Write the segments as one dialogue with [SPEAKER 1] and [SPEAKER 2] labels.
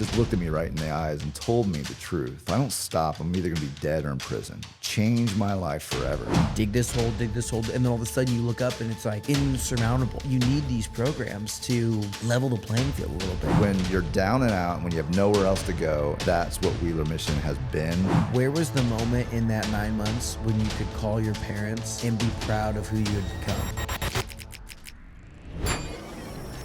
[SPEAKER 1] just looked at me right in the eyes and told me the truth. If I don't stop, I'm either going to be dead or in prison. Change my life forever.
[SPEAKER 2] Dig this hole, and then all of a sudden you look up and it's like insurmountable. You need these programs to level the playing field a little bit.
[SPEAKER 1] When you're down and out, when you have nowhere else to go, that's what Wheeler Mission has been.
[SPEAKER 2] Where was the moment in that 9 months when you could call your parents and be proud of who you had become?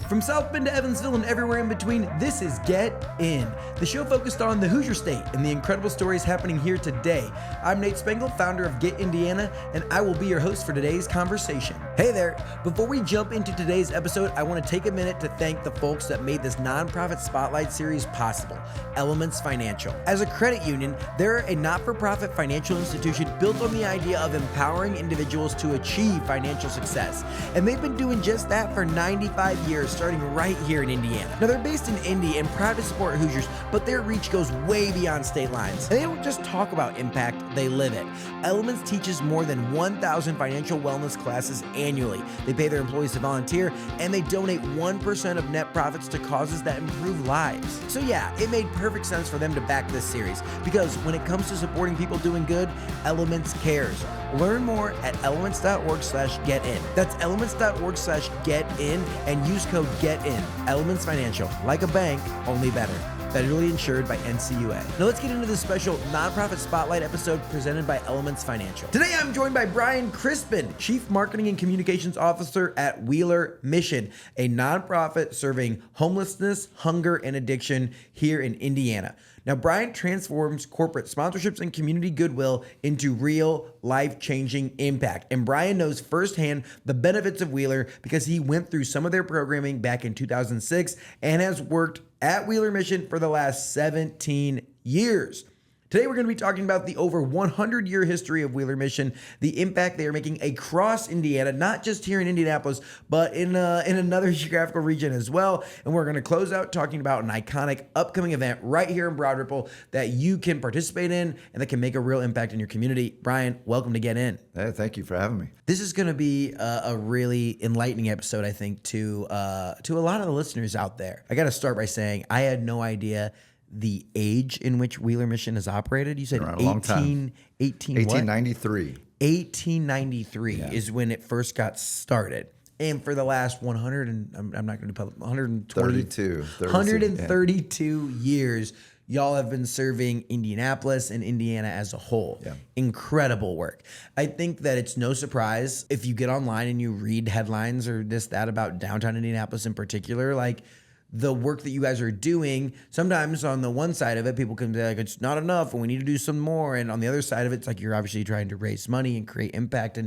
[SPEAKER 2] From South Bend to Evansville and everywhere in between, this is Get In, the show focused on the Hoosier State and the incredible stories happening here today. I'm Nate Spengel, founder of Get Indiana, and I will be your host for today's conversation. Hey there! Before we jump into today's episode, I want to take a minute to thank the folks that made this nonprofit spotlight series possible, Elements Financial. As a credit union, they're a not-for-profit financial institution built on the idea of empowering individuals to achieve financial success. And they've been doing just that for 95 years, starting right here in Indiana. Now, they're based in Indy and proud to support Hoosiers, but their reach goes way beyond state lines. And they don't just talk about impact, they live it. Elements teaches more than 1,000 financial wellness classes annually. They pay their employees to volunteer, and they donate 1% of net profits to causes that improve lives. So yeah, it made perfect sense for them to back this series, because when it comes to supporting people doing good, Elements cares. Learn more at elements.org/getin. That's elements.org/getin and use code GETIN. Elements Financial, like a bank, only better. Federally insured by NCUA. Now let's get into this special nonprofit spotlight episode presented by Elements Financial. Today I'm joined by Brian Crispin, Chief Marketing and Communications Officer at Wheeler Mission, a nonprofit serving homelessness, hunger, and addiction here in Indiana. Now, Brian transforms corporate sponsorships and community goodwill into real life-changing impact. And Brian knows firsthand the benefits of Wheeler because he went through some of their programming back in 2006 and has worked at Wheeler Mission for the last 17 years. Today, we're going to be talking about the over 100-year history of Wheeler Mission, the impact they are making across Indiana, not just here in Indianapolis, but in another geographical region as well. And we're going to close out talking about an iconic upcoming event right here in Broad Ripple that you can participate in and that can make a real impact in your community. Brian, welcome to Get In.
[SPEAKER 1] Hey, thank you for having me.
[SPEAKER 2] This is going to be a really enlightening episode, I think, to a lot of the listeners out there. I got to start by saying I had no idea the age in which Wheeler Mission has operated. You said
[SPEAKER 1] 1893.
[SPEAKER 2] 1893
[SPEAKER 1] Yeah.
[SPEAKER 2] is when it first got started. And for the last 100 and I'm not going to do public, 132 years, y'all have been serving Indianapolis and Indiana as a whole.
[SPEAKER 1] Yeah.
[SPEAKER 2] Incredible work. I think that it's no surprise if you get online and you read headlines or that about downtown Indianapolis in particular, like the work that you guys are doing. Sometimes on the one side of it, people can be like, it's not enough and we need to do some more. And on the other side of it, it's like you're obviously trying to raise money and create impact,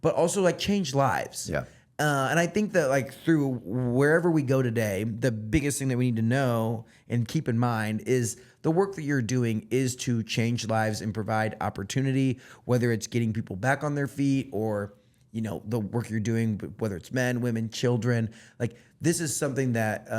[SPEAKER 2] but also like change lives.
[SPEAKER 1] Yeah.
[SPEAKER 2] And I think that like through wherever we go today, the biggest thing that we need to know and keep in mind is the work that you're doing is to change lives and provide opportunity, whether it's getting people back on their feet or, you know, the work you're doing, whether it's men, women, children. Like this is something that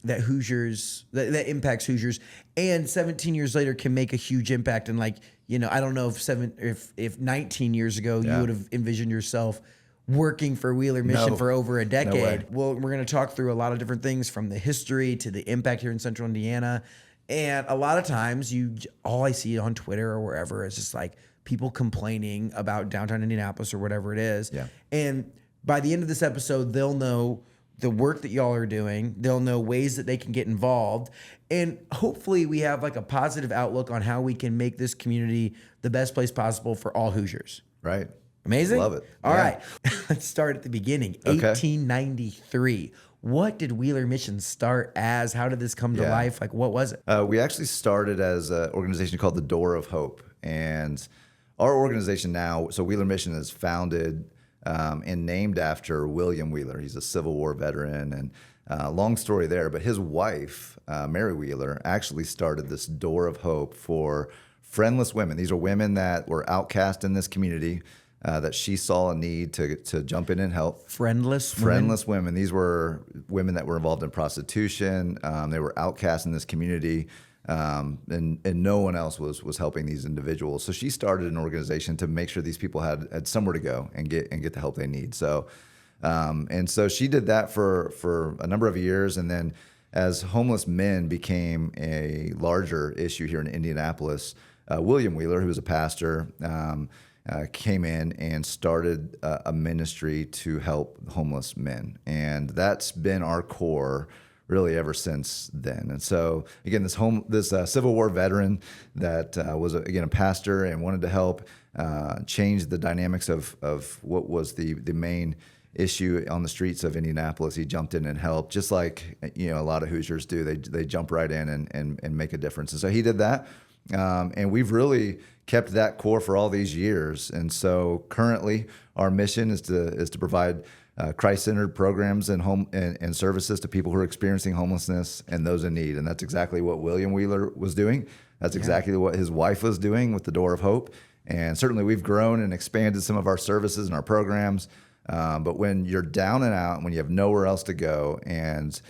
[SPEAKER 2] that Hoosiers that impacts Hoosiers, and 17 years later can make a huge impact. And like, you know, I don't know if 19 years ago you would have envisioned yourself working for Wheeler Mission for over a decade.
[SPEAKER 1] No way.
[SPEAKER 2] Well, we're going to talk through a lot of different things from the history to the impact here in Central Indiana. And a lot of times all I see on Twitter or wherever is just like people complaining about downtown Indianapolis or whatever it is.
[SPEAKER 1] Yeah.
[SPEAKER 2] And by the end of this episode, they'll know the work that y'all are doing. They'll know ways that they can get involved. And hopefully we have like a positive outlook on how we can make this community the best place possible for all Hoosiers.
[SPEAKER 1] Right.
[SPEAKER 2] Amazing?
[SPEAKER 1] Love it.
[SPEAKER 2] All right. Let's start at the beginning.
[SPEAKER 1] Okay.
[SPEAKER 2] 1893. What did Wheeler Mission start as? How did this come to life? Like, what was it?
[SPEAKER 1] We actually started as an organization called the Door of Hope. And our organization now, so Wheeler Mission is founded and named after William Wheeler. He's a Civil War veteran, and long story there. But his wife, Mary Wheeler, actually started this Door of Hope for friendless women. These are women that were outcast in this community, that she saw a need to jump in and help.
[SPEAKER 2] Friendless
[SPEAKER 1] women. These were women that were involved in prostitution. They were outcast in this community. And no one else was helping these individuals. So she started an organization to make sure these people had somewhere to go and get the help they need. So, and so she did that for a number of years. And then as homeless men became a larger issue here in Indianapolis, William Wheeler, who was a pastor, came in and started a ministry to help homeless men. And that's been our core really ever since then. And so again, this Civil War veteran that was again a pastor and wanted to help change the dynamics of what was the main issue on the streets of Indianapolis. He jumped in and helped, just like a lot of Hoosiers do. They jump right in and make a difference. And so he did that, and we've really kept that core for all these years. And so currently, our mission is to provide Christ-centered programs and services to people who are experiencing homelessness and those in need. And that's exactly what William Wheeler was doing. That's exactly what his wife was doing with the Door of Hope. And certainly we've grown and expanded some of our services and our programs. But when you're down and out, when you have nowhere else to go, and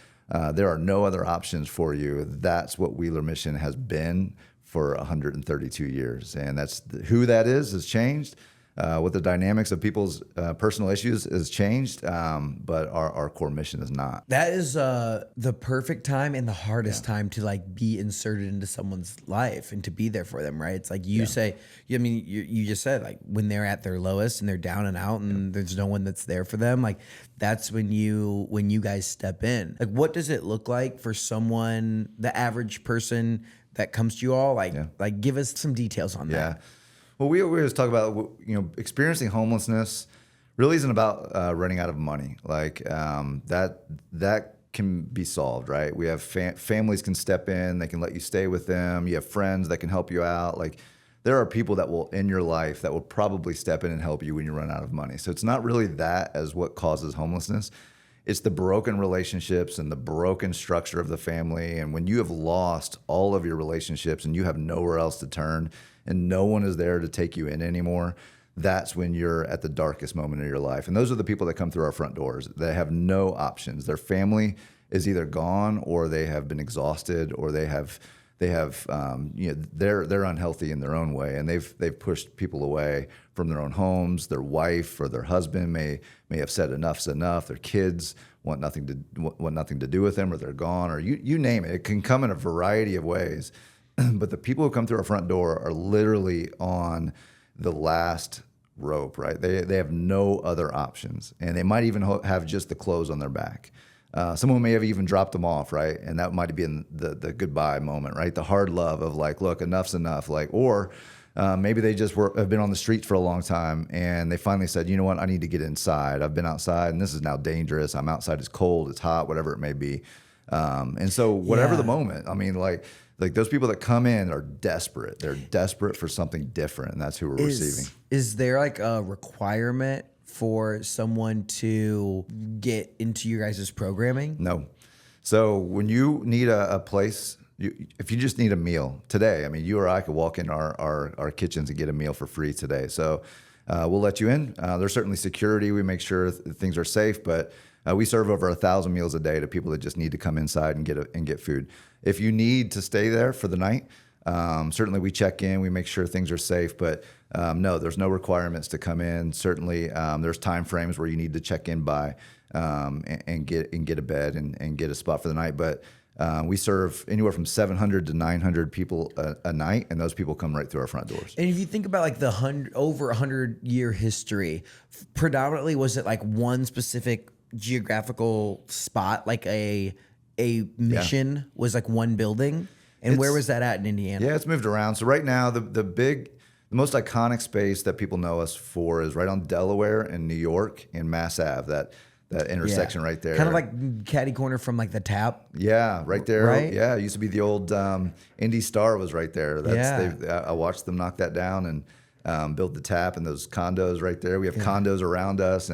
[SPEAKER 1] there are no other options for you, that's what Wheeler Mission has been for 132 years. And that's who that is has changed. What the dynamics of people's personal issues has changed, but our core mission is not.
[SPEAKER 2] That is the perfect time and the hardest time to like be inserted into someone's life and to be there for them, right? It's like you say, I mean, you just said like when they're at their lowest and they're down and out and there's no one that's there for them, like that's when you guys step in. Like what does it look like for someone, the average person that comes to you all? Like give us some details on that.
[SPEAKER 1] Yeah. Well, we always talk about, experiencing homelessness really isn't about running out of money. Like that can be solved, right? We have families can step in, they can let you stay with them. You have friends that can help you out. Like there are people that will in your life that will probably step in and help you when you run out of money. So it's not really that as what causes homelessness. It's the broken relationships and the broken structure of the family. And when you have lost all of your relationships and you have nowhere else to turn and no one is there to take you in anymore, that's when you're at the darkest moment of your life. And those are the people that come through our front doors. They have no options. Their family is either gone or they have been exhausted or they're unhealthy in their own way, and they've pushed people away from their own homes. Their wife or their husband may have said enough's enough. Their kids want nothing to do with them, or they're gone, or you name it. It can come in a variety of ways. But the people who come through our front door are literally on the last rope, right? They have no other options, and they might even have just the clothes on their back. Someone may have even dropped them off, right? And that might be in the goodbye moment, right? The hard love of like, look, enough's enough. Like, or maybe they just have been on the streets for a long time and they finally said, you know what, I need to get inside. I've been outside and this is now dangerous. I'm outside, it's cold, it's hot, whatever it may be. And so whatever the moment, I mean, like those people that come in are desperate. They're desperate for something different, and that's who we're receiving.
[SPEAKER 2] Is there like a requirement for someone to get into your guys' programming?
[SPEAKER 1] No. So when you need a place, if you just need a meal today, I mean, you or I could walk in our kitchens and get a meal for free today. So we'll let you in. There's certainly security. We make sure things are safe, but we serve over 1,000 meals a day to people that just need to come inside and get food. If you need to stay there for the night, certainly we check in, we make sure things are safe, but no, there's no requirements to come in. Certainly there's time frames where you need to check in by and get a bed and get a spot for the night. But we serve anywhere from 700 to 900 people a night, and those people come right through our front doors.
[SPEAKER 2] And if you think about like the over 100-year history, predominantly was it like one specific geographical spot, like a mission was like one building? And where was that at in Indiana?
[SPEAKER 1] Yeah, it's moved around. So right now, the most iconic space that people know us for is right on Delaware and New York and Mass Ave, that intersection right there.
[SPEAKER 2] Kind of like catty corner from like the Tap.
[SPEAKER 1] Yeah, right there.
[SPEAKER 2] Right?
[SPEAKER 1] Yeah, it used to be the old Indy Star was right there. I watched them knock that down and build the Tap and those condos right there. We have condos around us,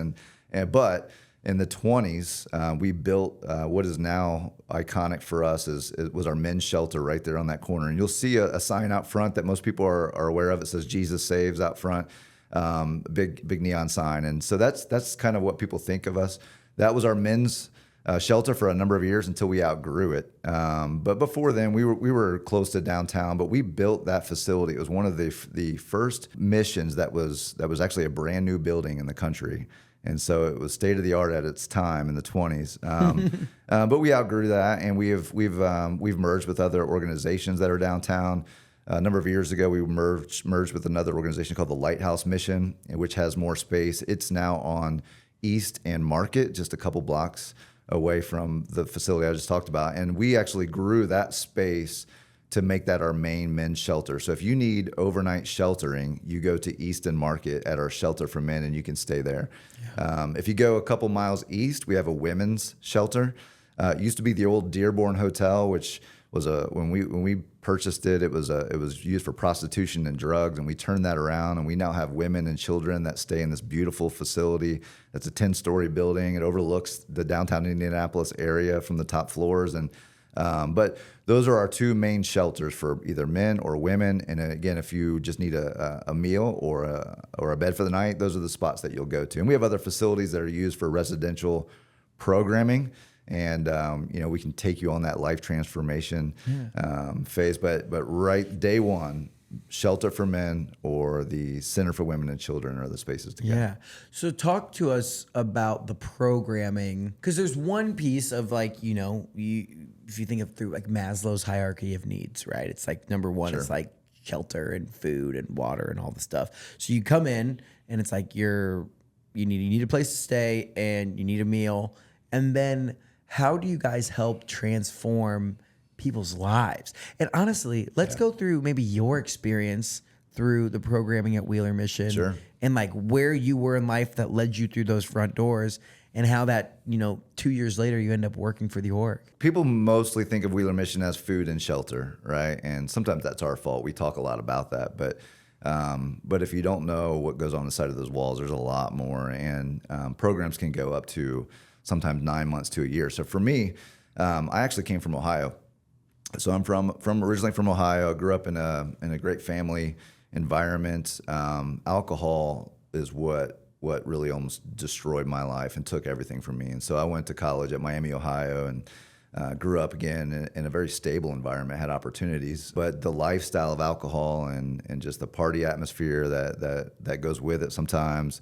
[SPEAKER 1] but in the 20s, we built what is now iconic for us was our men's shelter right there on that corner. And you'll see a sign out front that most people are aware of. It says Jesus Saves out front, big neon sign. And so that's kind of what people think of us. That was our men's shelter for a number of years until we outgrew it. But before then, we were close to downtown, but we built that facility. It was one of the first missions that was actually a brand new building in the country. And so it was state of the art at its time in the 20s. But we outgrew that, and we've merged with other organizations that are downtown. A number of years ago, we merged with another organization called the Lighthouse Mission, which has more space. It's now on East and Market, just a couple blocks away from the facility I just talked about. And we actually grew that space to make that our main men's shelter. So if you need overnight sheltering, you go to East and Market at our shelter for men, and you can stay there. Yeah. If you go a couple miles east, we have a women's shelter. It used to be the old Dearborn Hotel, which was when we purchased it, it was used for prostitution and drugs, and we turned that around, and we now have women and children that stay in this beautiful facility. That's a 10-story building. It overlooks the downtown Indianapolis area from the top floors, and but those are our two main shelters for either men or women. And again, if you just need a meal or a bed for the night, those are the spots that you'll go to. And we have other facilities that are used for residential programming. And we can take you on that life transformation phase. But right day one, Shelter for Men or the Center for Women and Children are the spaces to go.
[SPEAKER 2] Yeah. So talk to us about the programming, because there's one piece of if you think of through like Maslow's hierarchy of needs, right? It's like number one is like shelter and food and water and all the stuff. So you come in and it's like you need a place to stay and you need a meal, and then how do you guys help transform people's lives? And honestly, let's go through maybe your experience through the programming at Wheeler Mission, and like where you were in life that led you through those front doors, and how that 2 years later you end up working for the org.
[SPEAKER 1] People mostly think of Wheeler Mission as food and shelter, right? And sometimes that's our fault. We talk a lot about that, but if you don't know what goes on inside of those walls, there's a lot more, and programs can go up to sometimes 9 months to a year. So for me, I actually came from Ohio. So I'm originally from Ohio. I grew up in a great family environment. Alcohol is what really almost destroyed my life and took everything from me. And so I went to college at Miami, Ohio, and grew up again in a very stable environment, had opportunities. But the lifestyle of alcohol and just the party atmosphere that goes with it sometimes,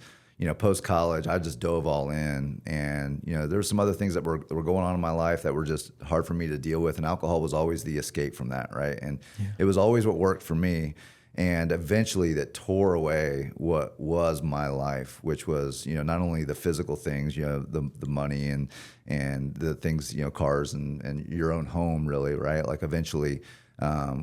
[SPEAKER 1] post-college, I just dove all in. And, there were some other things that were going on in my life that were just hard for me to deal with. And alcohol was always the escape from that, right? And it was always what worked for me. And eventually that tore away what was my life, which was, not only the physical things, the money and the things, cars and your own home, really, right? Like eventually,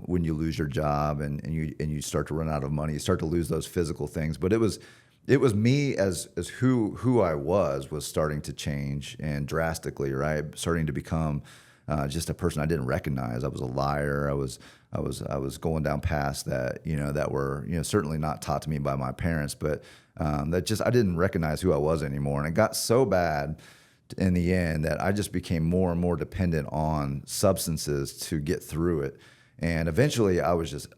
[SPEAKER 1] when you lose your job and you start to run out of money, you start to lose those physical things. But it was me as who I was starting to change, and drastically, right? Starting to become just a person I didn't recognize. I was a liar. I was going down paths that that were certainly not taught to me by my parents, but that just I didn't recognize who I was anymore. And it got so bad in the end that I just became more and more dependent on substances to get through it. And eventually I was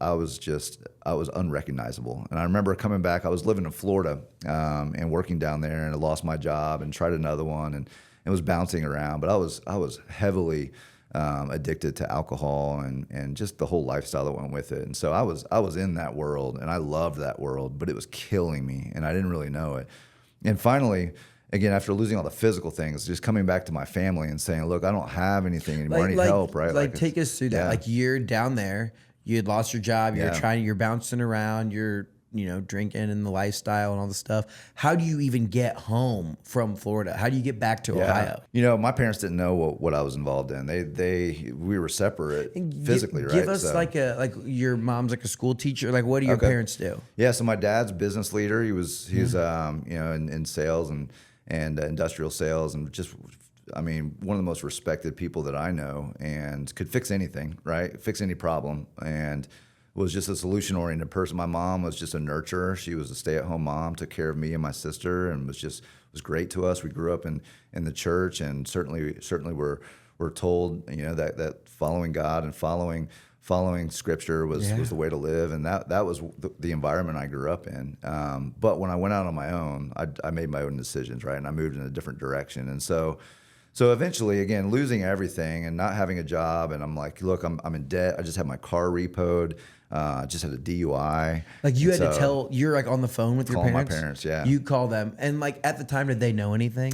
[SPEAKER 1] unrecognizable. And I remember coming back, I was living in Florida and working down there, and I lost my job and tried another one and was bouncing around. But I was heavily addicted to alcohol and just the whole lifestyle that went with it. And so I was in that world, and I loved that world, but it was killing me, and I didn't really know it. And finally, again, after losing all the physical things, just coming back to my family and saying, look, I don't have anything anymore. I need help, right?
[SPEAKER 2] Like take us through that.
[SPEAKER 1] Yeah.
[SPEAKER 2] Like you're down there, you had lost your job, you're bouncing around, you're, drinking and the lifestyle and all the stuff. How do you even get home from Florida? How do you get back to Ohio?
[SPEAKER 1] My parents didn't know what I was involved in. We were separate physically, right?
[SPEAKER 2] Give us like your mom's like a school teacher. Like, what do your parents do?
[SPEAKER 1] Yeah. So my dad's a business leader. He's in sales and industrial sales, and just, one of the most respected people that I know, and could fix anything, right? Fix any problem, and was just a solution-oriented person. My mom was just a nurturer. She was a stay-at-home mom, took care of me and my sister, and was great to us. We grew up in the church, and certainly we're told, that following God and following Scripture was the way to live, and that was the environment I grew up in. But when I went out on my own, I made my own decisions, right? And I moved in a different direction. And so So eventually, again, losing everything and not having a job, and I'm like, look, I'm in debt. I just had my car repoed. I just had a DUI.
[SPEAKER 2] Like you
[SPEAKER 1] And
[SPEAKER 2] had to
[SPEAKER 1] so
[SPEAKER 2] tell, you're like on the phone with your
[SPEAKER 1] calling
[SPEAKER 2] parents?
[SPEAKER 1] my parents, yeah.
[SPEAKER 2] You call them. And like at the time, did they know anything?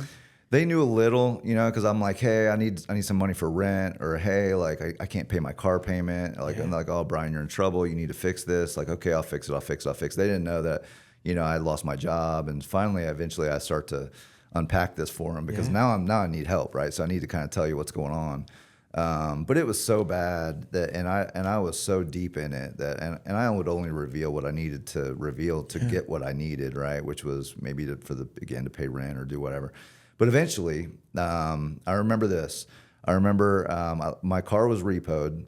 [SPEAKER 1] They knew a little, you know, because I'm like, hey, I need some money for rent, or hey, like I can't pay my car payment. Like, and like, oh, Brian, you're in trouble. You need to fix this. Like, okay, I'll fix it. They didn't know that, you know, I lost my job, and finally, eventually, I start to unpack this for them because now I need help, right? So I need to kind of tell you what's going on. But it was so bad that, and I was so deep in it that, and I would only reveal what I needed to reveal to get what I needed, right? Which was maybe to pay rent or do whatever. But eventually, I remember this. I remember my car was repoed.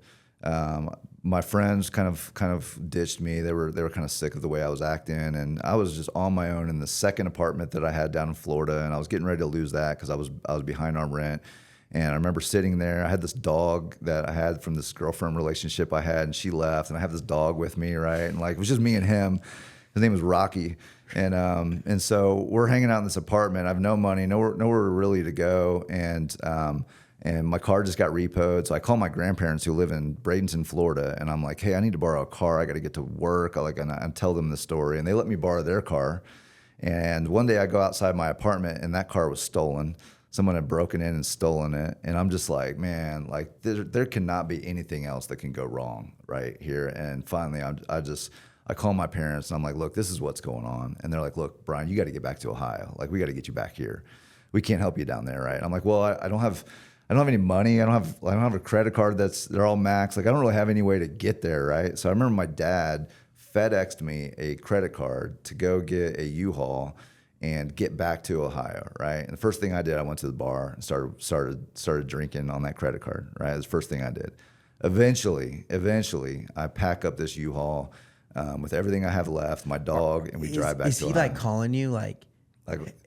[SPEAKER 1] My friends kind of ditched me. They were kind of sick of the way I was acting, and I was just on my own in the second apartment that I had down in Florida, and I was getting ready to lose that because I was behind on rent. And I remember sitting there. I had this dog that I had from this girlfriend relationship I had, and she left, and I have this dog with me, right? And like it was just me and him. His name was Rocky, and so we're hanging out in this apartment. I have no money, nowhere really to go, and my car just got repoed. So I call my grandparents who live in Bradenton, Florida, and I'm like, hey, I need to borrow a car. I got to get to work. I tell them the story, and they let me borrow their car. And one day I go outside my apartment, and that car was stolen. Someone had broken in and stolen it, and I'm just like, man, like there cannot be anything else that can go wrong right here. And finally, I call my parents, and I'm like, look, this is what's going on. And they're like, look, Brian, you got to get back to Ohio. Like, we got to get you back here. We can't help you down there, right? I'm like, well, I don't have any money. I don't have a credit card they're all maxed. Like, I don't really have any way to get there, right? So I remember my dad FedExed me a credit card to go get a U-Haul and get back to Ohio, right? And the first thing I did, I went to the bar and started drinking on that credit card, right? That's the first thing I did. Eventually, I pack up this U-Haul with everything I have left, my dog, and we drive back to Ohio.
[SPEAKER 2] Is he like calling you like,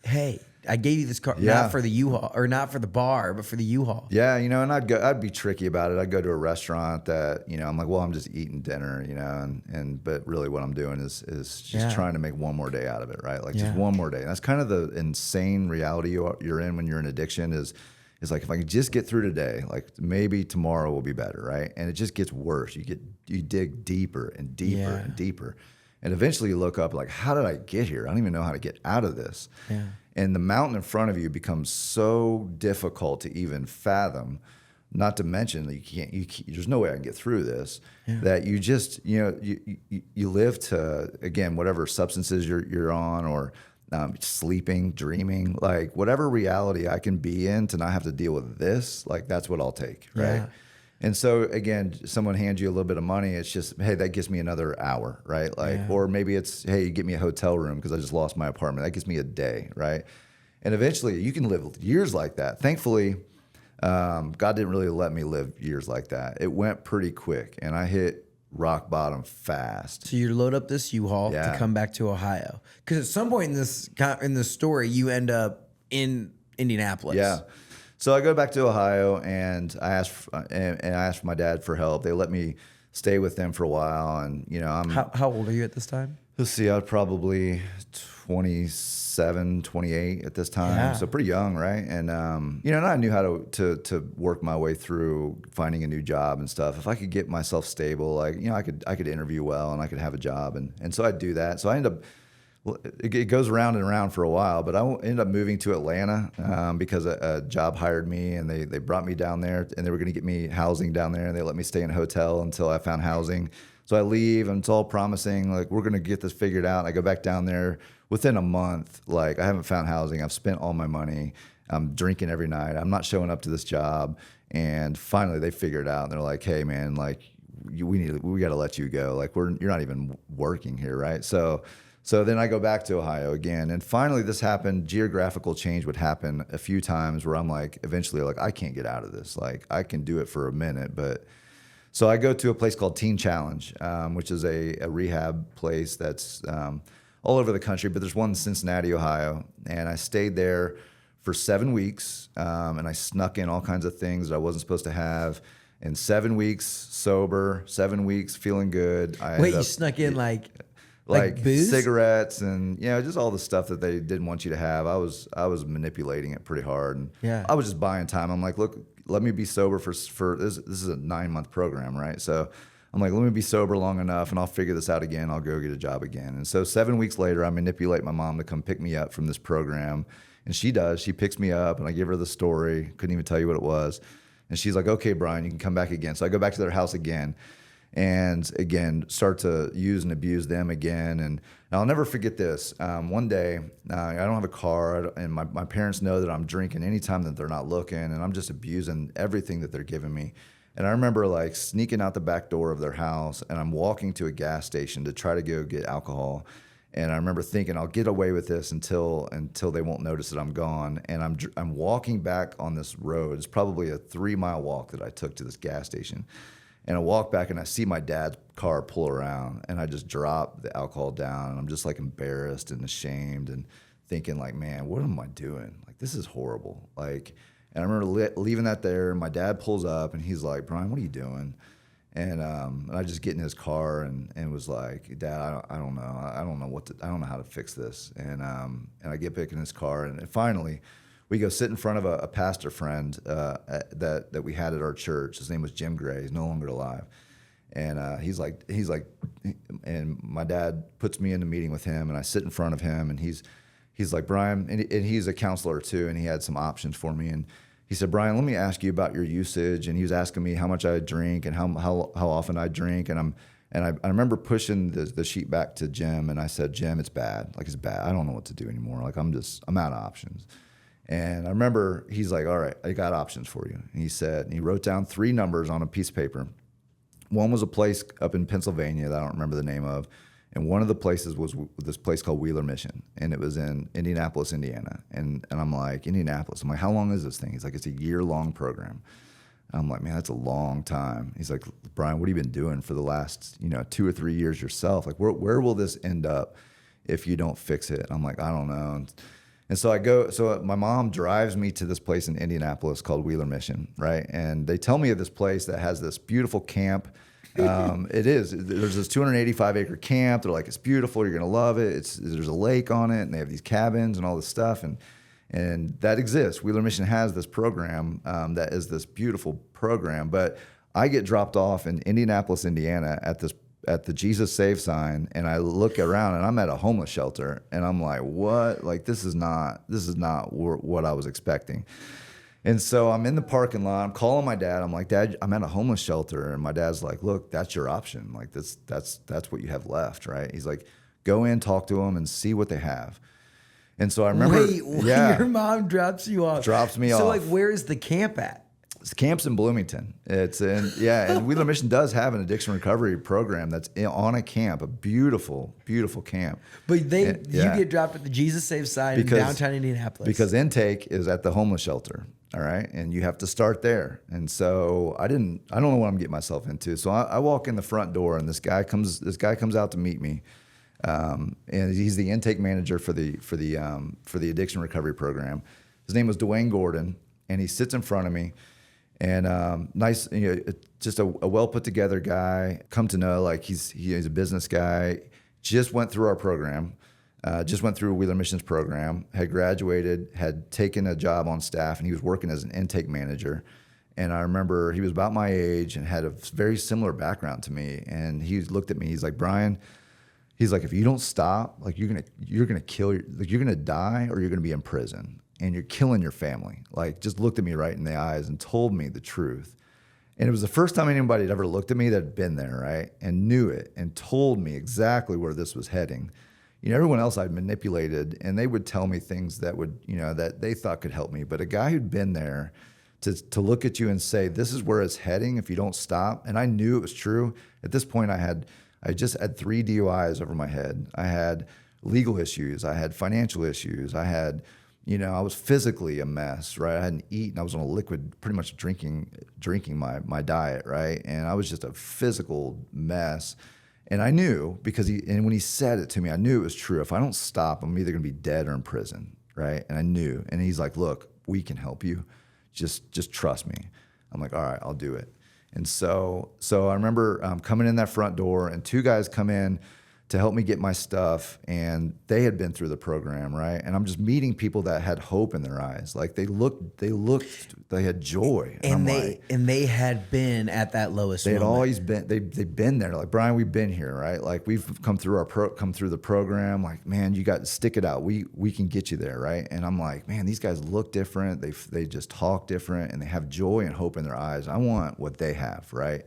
[SPEAKER 2] hey, I gave you this car, not for the U-Haul, or not for the bar, but for the U-Haul?
[SPEAKER 1] Yeah, you know, and I'd be tricky about it. I'd go to a restaurant that, you know, I'm like, well, I'm just eating dinner, you know, but really what I'm doing is just trying to make one more day out of it, right? Like just one more day. And that's kind of the insane reality you're in when you're in addiction is like, if I can just get through today, like maybe tomorrow will be better, right? And it just gets worse. You dig deeper and deeper and deeper. And eventually you look up like, how did I get here? I don't even know how to get out of this. Yeah. And the mountain in front of you becomes so difficult to even fathom, not to mention that you can't, there's no way I can get through this, that you just, you know, you live to, again, whatever substances you're on, or sleeping, dreaming, like whatever reality I can be in to not have to deal with this, like that's what I'll take, right? Yeah. And so again, someone hands you a little bit of money, it's just, hey, that gives me another hour, right? Like, or maybe it's, hey, you get me a hotel room because I just lost my apartment. That gives me a day, right? And eventually you can live years like that. Thankfully, God didn't really let me live years like that. It went pretty quick, and I hit rock bottom fast.
[SPEAKER 2] So you load up this U-Haul to come back to Ohio, because at some point in this story, you end up in Indianapolis.
[SPEAKER 1] Yeah. So I go back to Ohio, and I asked my dad for help. They let me stay with them for a while, and you know,
[SPEAKER 2] How old are you at this time?
[SPEAKER 1] Let's see, I was probably 27, 28 at this time, so pretty young, right? And you know, and I knew how to work my way through finding a new job and stuff. If I could get myself stable, like, you know, I could interview well, and I could have a job, and so I'd do that. So I ended up. Well, it goes around and around for a while, but I ended up moving to Atlanta because a job hired me, and they brought me down there, and they were going to get me housing down there, and they let me stay in a hotel until I found housing. So I leave, and it's all promising, like, we're going to get this figured out. And I go back down there within a month, like, I haven't found housing. I've spent all my money. I'm drinking every night. I'm not showing up to this job. And finally they figure it out, and they're like, hey man, like, we got to let you go. Like, you're not even working here, right? So then I go back to Ohio again, and finally this happened. Geographical change would happen a few times where I'm like, eventually, like, I can't get out of this. Like, I can do it for a minute, but so I go to a place called Teen Challenge, which is a rehab place that's all over the country, but there's one in Cincinnati, Ohio, and I stayed there for 7 weeks, and I snuck in all kinds of things that I wasn't supposed to have. In 7 weeks sober, 7 weeks feeling good.
[SPEAKER 2] Wait, you snuck in like Like booze?
[SPEAKER 1] cigarettes and just all the stuff that they didn't want you to have. I was manipulating it pretty hard, and
[SPEAKER 2] Yeah.
[SPEAKER 1] I was just buying time. I'm like, look, let me be sober for this. This is a 9-month program, right? So I'm like, let me be sober long enough, and I'll figure this out again. I'll go get a job again. And so 7 weeks later, I manipulate my mom to come pick me up from this program, and she does. She picks me up, and I give her the story. Couldn't even tell you what it was. And she's like, okay, Brian, you can come back again. So I go back to their house again, and again start to use and abuse them again. And I'll never forget this. One day, I don't have a car, and my parents know that I'm drinking anytime that they're not looking, and I'm just abusing everything that they're giving me. And I remember like sneaking out the back door of their house, and I'm walking to a gas station to try to go get alcohol. And I remember thinking, I'll get away with this until they won't notice that I'm gone. And I'm walking back on this road. It's probably a 3-mile walk that I took to this gas station. And I walk back, and I see my dad's car pull around, and I just drop the alcohol down. And I'm just like embarrassed and ashamed and thinking like, man, what am I doing? Like, this is horrible. Like, and I remember leaving that there, and my dad pulls up, and he's like, Brian, what are you doing? And I just get in his car and was like, Dad, I don't know. I don't know how to fix this. And I get back in his car, and finally we go sit in front of a pastor friend that we had at our church. His name was Jim Gray. He's no longer alive. And he's like, and my dad puts me in a meeting with him, and I sit in front of him, and he's like, Brian, and he's a counselor too, and he had some options for me. And he said, Brian, let me ask you about your usage. And he was asking me how much I drink and how often I drink. And I remember pushing the sheet back to Jim, and I said, Jim, it's bad. Like, it's bad. I don't know what to do anymore. Like, I'm out of options. And I remember he's like, all right, I got options for you. And he wrote down 3 numbers on a piece of paper. One was a place up in Pennsylvania that I don't remember the name of. And one of the places was this place called Wheeler Mission, and it was in Indianapolis, Indiana. And I'm like, Indianapolis? I'm like, how long is this thing? He's like, it's a year-long program. And I'm like, man, that's a long time. He's like, Brian, what have you been doing for the last 2 or 3 years yourself? Like, where will this end up if you don't fix it? And I'm like, I don't know. And so I go. So my mom drives me to this place in Indianapolis called Wheeler Mission, right? And they tell me of this place that has this beautiful camp. There's this 285-acre camp. They're like, it's beautiful. You're gonna love it. There's a lake on it, and they have these cabins and all this stuff, and that exists. Wheeler Mission has this program that is this beautiful program. But I get dropped off in Indianapolis, Indiana, at the Jesus Save sign, and I look around, and I'm at a homeless shelter, and I'm like, what? Like, this is not what I was expecting. And so I'm in the parking lot. I'm calling my dad. I'm like, Dad, I'm at a homeless shelter. And my dad's like, look, that's your option. Like, that's what you have left, right? He's like, go in, talk to them, and see what they have. And so I remember,
[SPEAKER 2] your mom drops you off.
[SPEAKER 1] Drops me off.
[SPEAKER 2] So like, where is the camp at?
[SPEAKER 1] The camp's in Bloomington. And Wheeler Mission does have an addiction recovery program that's on a camp, a beautiful, beautiful camp.
[SPEAKER 2] But you get dropped at the Jesus Save sign in downtown Indianapolis.
[SPEAKER 1] Because intake is at the homeless shelter, all right? And you have to start there. And so I don't know what I'm getting myself into. So I walk in the front door, and this guy comes out to meet me. And he's the intake manager for the addiction recovery program. His name was Dwayne Gordon, and he sits in front of me. And nice, just a well put together guy. Come to know, like, he's a business guy. Just went through our program. Just went through Wheeler Mission's program. Had graduated. Had taken a job on staff, and he was working as an intake manager. And I remember he was about my age and had a very similar background to me. And he looked at me. He's like, Brian. He's like, if you don't stop, like, you're gonna kill you're gonna die, or you're gonna be in prison. And you're killing your family. Like, just looked at me right in the eyes and told me the truth. And it was the first time anybody had ever looked at me that had been there, right? And knew it and told me exactly where this was heading. Everyone else I'd manipulated, and they would tell me things that would, that they thought could help me. But a guy who'd been there to look at you and say, this is where it's heading if you don't stop. And I knew it was true. At this point, I just had 3 DUIs over my head. I had legal issues. I had financial issues. I had... I was physically a mess, right? I hadn't eaten. I was on a liquid, pretty much drinking my diet, right? And I was just a physical mess. And I knew, because when he said it to me, I knew it was true. If I don't stop, I'm either going to be dead or in prison, right? And I knew. And he's like, look, we can help you. Just trust me. I'm like, all right, I'll do it. And so I remember coming in that front door, and 2 guys come in. to help me get my stuff, and they had been through the program, right? And I'm just meeting people that had hope in their eyes. Like they had joy.
[SPEAKER 2] And they had been at that lowest
[SPEAKER 1] They had
[SPEAKER 2] moment.
[SPEAKER 1] always been, they've been there. Like, Brian, we've been here, right? Like we've come through the program. Like, man, you got to stick it out. We can get you there, right? And I'm like, man, these guys look different. They just talk different, and they have joy and hope in their eyes. I want what they have, right?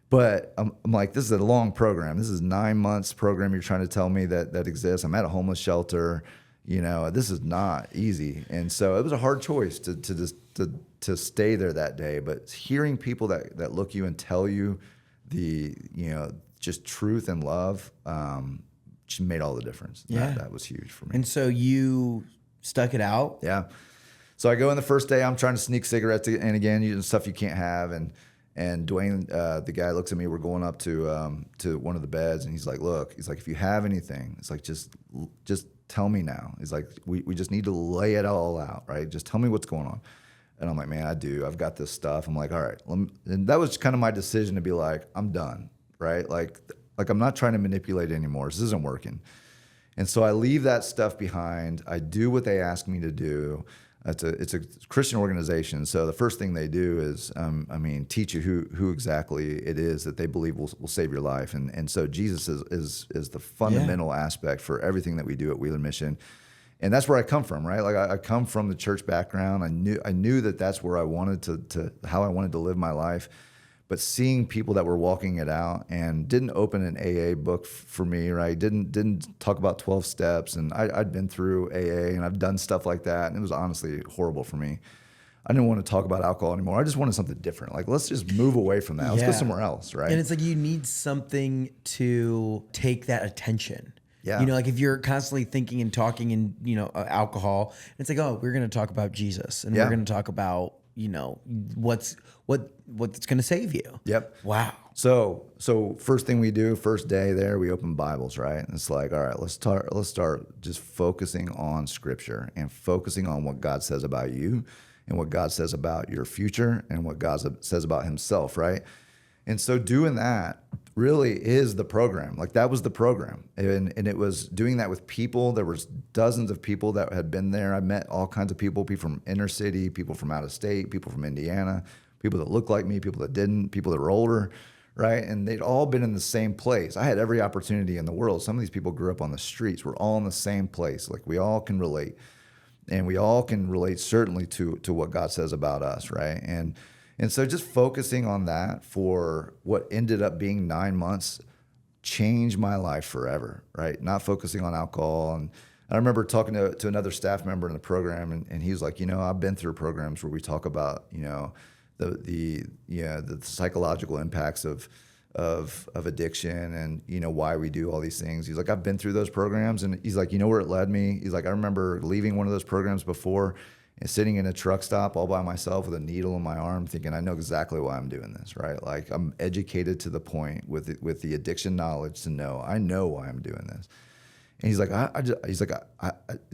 [SPEAKER 1] But I'm like, this is a long program. This is 9 months program you're trying to tell me that exists. I'm at a homeless shelter. This is not easy. And so it was a hard choice to stay there that day. But hearing people that look you and tell you just truth and love just made all the difference.
[SPEAKER 2] Yeah.
[SPEAKER 1] That was huge for me.
[SPEAKER 2] And so you stuck it out?
[SPEAKER 1] Yeah. So I go in the first day, I'm trying to sneak cigarettes in again, stuff you can't have. And Dwayne, the guy, looks at me. We're going up to one of the beds, and he's like, "Look," he's like, "if you have anything, it's like just tell me now." He's like, "We just need to lay it all out, right? Just tell me what's going on." And I'm like, "Man, I do. I've got this stuff." I'm like, "All right." And that was kind of my decision to be like, "I'm done," right? Like I'm not trying to manipulate anymore. This isn't working. And so I leave that stuff behind. I do what they ask me to do. It's a Christian organization, so the first thing they do is, teach you who exactly it is that they believe will save your life, and so Jesus is the fundamental aspect for everything that we do at Wheeler Mission, and that's where I come from, right? Like I come from the church background. I knew that that's where I wanted to how I wanted to live my life. But seeing people that were walking it out and didn't open an AA book for me, right? Didn't talk about 12 steps. And I'd been through AA and I've done stuff like that. And it was honestly horrible for me. I didn't want to talk about alcohol anymore. I just wanted something different. Like, let's just move away from that. Let's go somewhere else, right?
[SPEAKER 2] And it's like you need something to take that attention.
[SPEAKER 1] Yeah.
[SPEAKER 2] Like if you're constantly thinking and talking and, alcohol, it's like, oh, we're going to talk about Jesus and we're going to talk about, what's going to save you.
[SPEAKER 1] Yep.
[SPEAKER 2] Wow.
[SPEAKER 1] So first thing we do, first day there, we open Bibles, right? And it's like, all right, let's start just focusing on Scripture and focusing on what God says about you and what God says about your future and what God says about Himself, right? And so doing that really is the program. Like that was the program. And it was doing that with people. There was dozens of people that had been there. I met all kinds of people from inner city, people from out of state, people from Indiana, people that looked like me, people that didn't, people that were older, right? And they'd all been in the same place. I had every opportunity in the world. Some of these people grew up on the streets. We're all in the same place. Like we all can relate. And we all can relate certainly to what God says about us, right? And so just focusing on that for what ended up being 9 months changed my life forever, right? Not focusing on alcohol. And I remember talking to another staff member in the program, and he was like, I've been through programs where we talk about, the psychological impacts of addiction and, why we do all these things. He's like, I've been through those programs. And he's like, where it led me? He's like, I remember leaving one of those programs before and sitting in a truck stop all by myself with a needle in my arm thinking, I know exactly why I'm doing this, right? Like I'm educated to the point with the addiction knowledge to know, I know why I'm doing this. And he's like, he's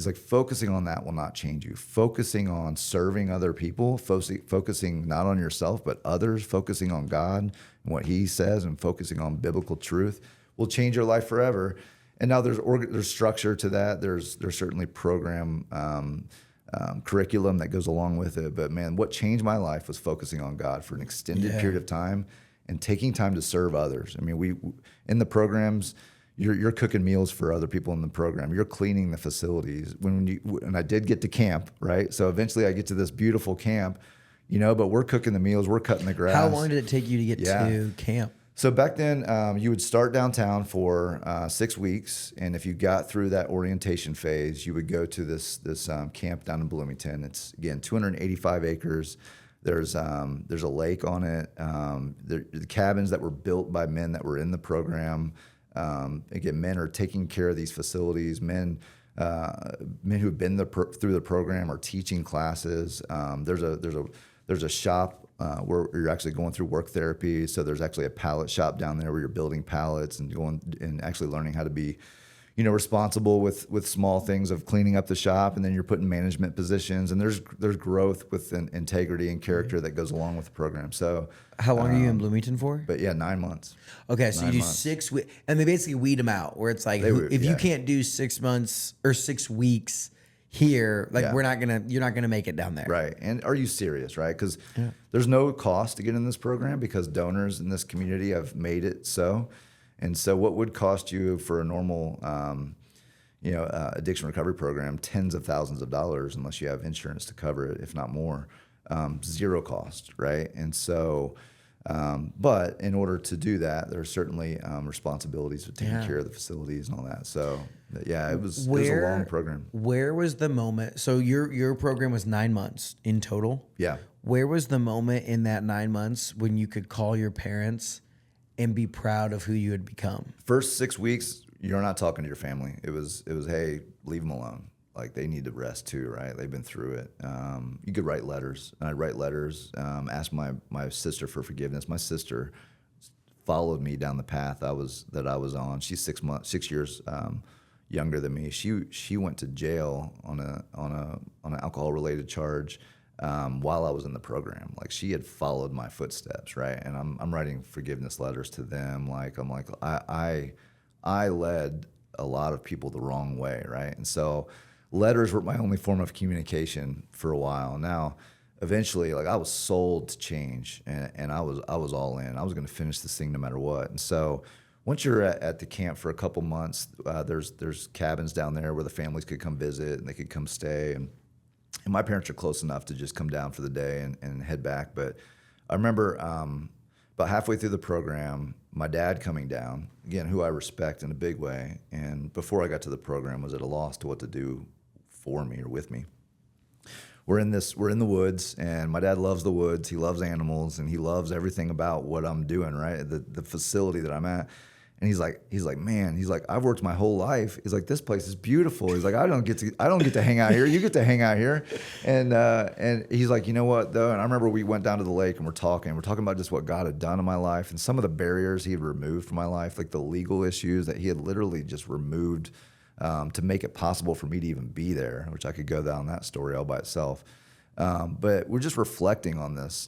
[SPEAKER 1] like, focusing on that will not change you. Focusing on serving other people, focusing not on yourself, but others, focusing on God and what He says and focusing on biblical truth will change your life forever. And now there's structure to that. There's certainly program, curriculum that goes along with it. But man, what changed my life was focusing on God for an extended period of time and taking time to serve others. I mean, we in the programs, you're cooking meals for other people in the program. You're cleaning the facilities. And I did get to camp, right? So eventually I get to this beautiful camp, but we're cooking the meals, we're cutting the grass.
[SPEAKER 2] How long did it take you to get to camp?
[SPEAKER 1] So back then, you would start downtown for 6 weeks, and if you got through that orientation phase, you would go to this camp down in Bloomington. It's again 285 acres. There's a lake on it. The cabins that were built by men that were in the program. Again, men are taking care of these facilities. Men who've been through the program are teaching classes. There's a shop where you're actually going through work therapy. So there's actually a pallet shop down there where you're building pallets and going and actually learning how to be, responsible with small things of cleaning up the shop, and then you're put in management positions, and there's growth with integrity and character that goes along with the program. So
[SPEAKER 2] how long are you in Bloomington for?
[SPEAKER 1] but yeah, 9 months.
[SPEAKER 2] Okay, so you do
[SPEAKER 1] 9 months.
[SPEAKER 2] 6 weeks, and they basically weed them out, where it's like, if you can't do 6 months or 6 weeks here, like you're not gonna make it down there.
[SPEAKER 1] Right. And are you serious, right? Because there's no cost to get in this program because donors in this community have made it so. And so what would cost you for a normal, addiction recovery program, tens of thousands of dollars, unless you have insurance to cover it, if not more, zero cost, right? And so, but in order to do that, there are certainly responsibilities with taking care of the facilities and all that. So, yeah, it was a long program.
[SPEAKER 2] Where was the moment? So your program was 9 months in total?
[SPEAKER 1] Yeah.
[SPEAKER 2] Where was the moment in that 9 months when you could call your parents and be proud of who you had become?
[SPEAKER 1] First 6 weeks, you're not talking to your family. It was, hey, leave them alone. Like, they need to rest too, right? They've been through it. You could write letters. And I'd write letters, ask my sister for forgiveness. My sister followed me down the path I was on. She's 6 years younger than me. She went to jail on an alcohol related charge while I was in the program. Like, she had followed my footsteps, right? And I'm writing forgiveness letters to them. I led a lot of people the wrong way, right? And so letters were my only form of communication for a while. Now, eventually, like, I was sold to change, and I was all in. I was going to finish this thing no matter what. And so once you're at the camp for a couple months, there's cabins down there where the families could come visit and they could come stay. And my parents are close enough to just come down for the day and head back. But I remember about halfway through the program, my dad coming down, again, who I respect in a big way, and before I got to the program was at a loss to what to do for me or with me. We're in the woods, and my dad loves the woods. He loves animals, and he loves everything about what I'm doing, right? The facility that I'm at. And he's like, man, I've worked my whole life. He's like, this place is beautiful. He's like, I don't get to hang out here. You get to hang out here. And he's like, you know what though? And I remember we went down to the lake and we're talking about just what God had done in my life and some of the barriers he had removed from my life, like the legal issues that he had literally just removed to make it possible for me to even be there, which I could go down that story all by itself. But we're just reflecting on this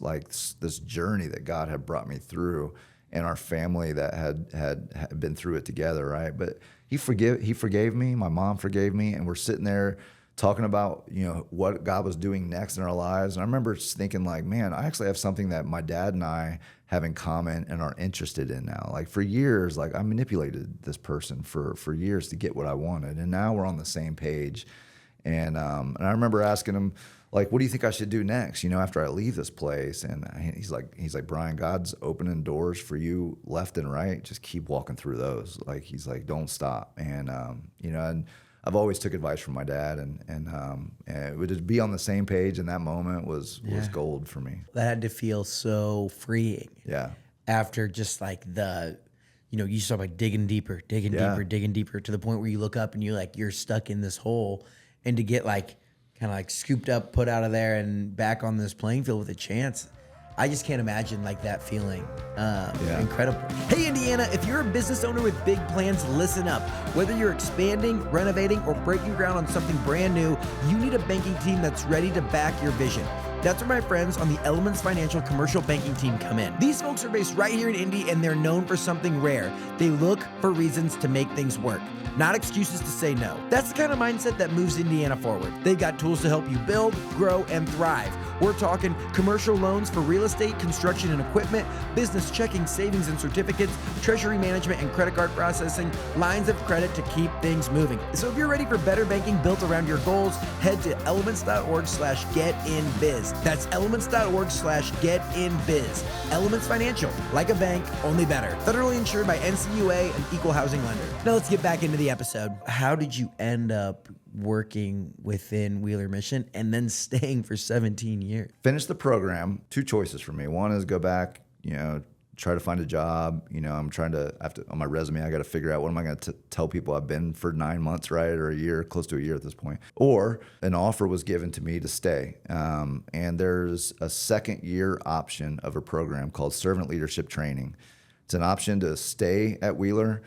[SPEAKER 1] journey that God had brought me through, and our family that had been through it together, right? But he forgave me, my mom forgave me, and we're sitting there talking about, what God was doing next in our lives. And I remember just thinking, like, man, I actually have something that my dad and I have in common and are interested in now. Like, for years, like, I manipulated this person for years to get what I wanted, and now we're on the same page. And I remember asking him, like, what do you think I should do next, after I leave this place? And he's like, Brian, God's opening doors for you left and right. Just keep walking through those. Like, he's like, don't stop. And, and I've always took advice from my dad, and it would just be on the same page in that moment was gold for me.
[SPEAKER 2] That had to feel so freeing.
[SPEAKER 1] Yeah.
[SPEAKER 2] After just like you start like digging deeper to the point where you look up and you're stuck in this hole, and to get kind of scooped up, put out of there, and back on this playing field with a chance. I just can't imagine that feeling. Incredible. Hey, Indiana, if you're a business owner with big plans, listen up. Whether you're expanding, renovating, or breaking ground on something brand new, you need a banking team that's ready to back your vision. That's where my friends on the Elements Financial Commercial Banking team come in. These folks are based right here in Indy, and they're known for something rare. They look for reasons to make things work, not excuses to say no. That's the kind of mindset that moves Indiana forward. They've got tools to help you build, grow, and thrive. We're talking commercial loans for real estate, construction and equipment, business checking, savings and certificates, treasury management and credit card processing, lines of credit to keep things moving. So if you're ready for better banking built around your goals, head to elements.org/getinbiz. That's elements.org/getinbiz. Elements Financial, like a bank, only better. Federally insured by NCUA and equal housing lender. Now let's get back into the episode. How did you end up working within Wheeler Mission and then staying for 17 years?
[SPEAKER 1] Finish the program. Two choices for me. One is go back, try to find a job. I'm trying to, on my resume, I got to figure out what am I going to tell people I've been for 9 months, right? Or a year, close to a year at this point. Or an offer was given to me to stay. And there's a second year option of a program called Servant Leadership Training. It's an option to stay at Wheeler.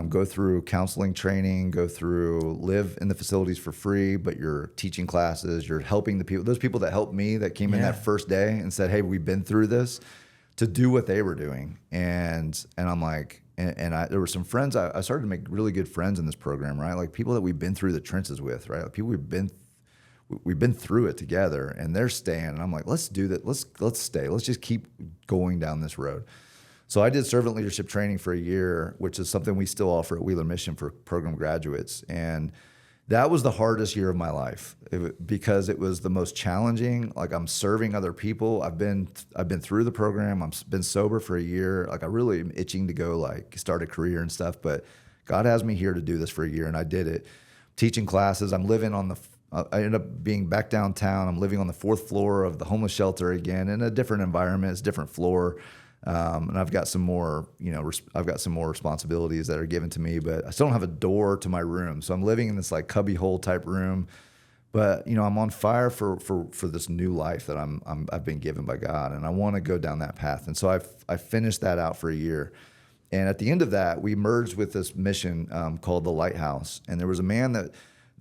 [SPEAKER 1] go through counseling training, live in the facilities for free, but you're teaching classes, you're helping the people, those people that helped me that came in that first day and said, hey, we've been through this, to do what they were doing. And I'm like, there were some friends, I started to make really good friends in this program, right? Like people that we've been through the trenches with, right? Like people we've been through it together, and they're staying. And I'm like, let's do that. Let's stay. Let's just keep going down this road. So I did servant leadership training for a year, which is something we still offer at Wheeler Mission for program graduates. And that was the hardest year of my life because it was the most challenging. Like I'm serving other people. I've been through the program. I've been sober for a year. Like I really am itching to go like start a career and stuff, but God has me here to do this for a year, and I did it. Teaching classes. I'm living on I ended up being back downtown. I'm living on the 4th floor of the homeless shelter again in a different environment. It's a different floor. And I've got some more, I've got some more responsibilities that are given to me, but I still don't have a door to my room. So I'm living in this like cubby hole type room, but I'm on fire for this new life that I've been given by God, and I want to go down that path. And so I finished that out for a year. And at the end of that, we merged with this mission called the Lighthouse. And there was a man that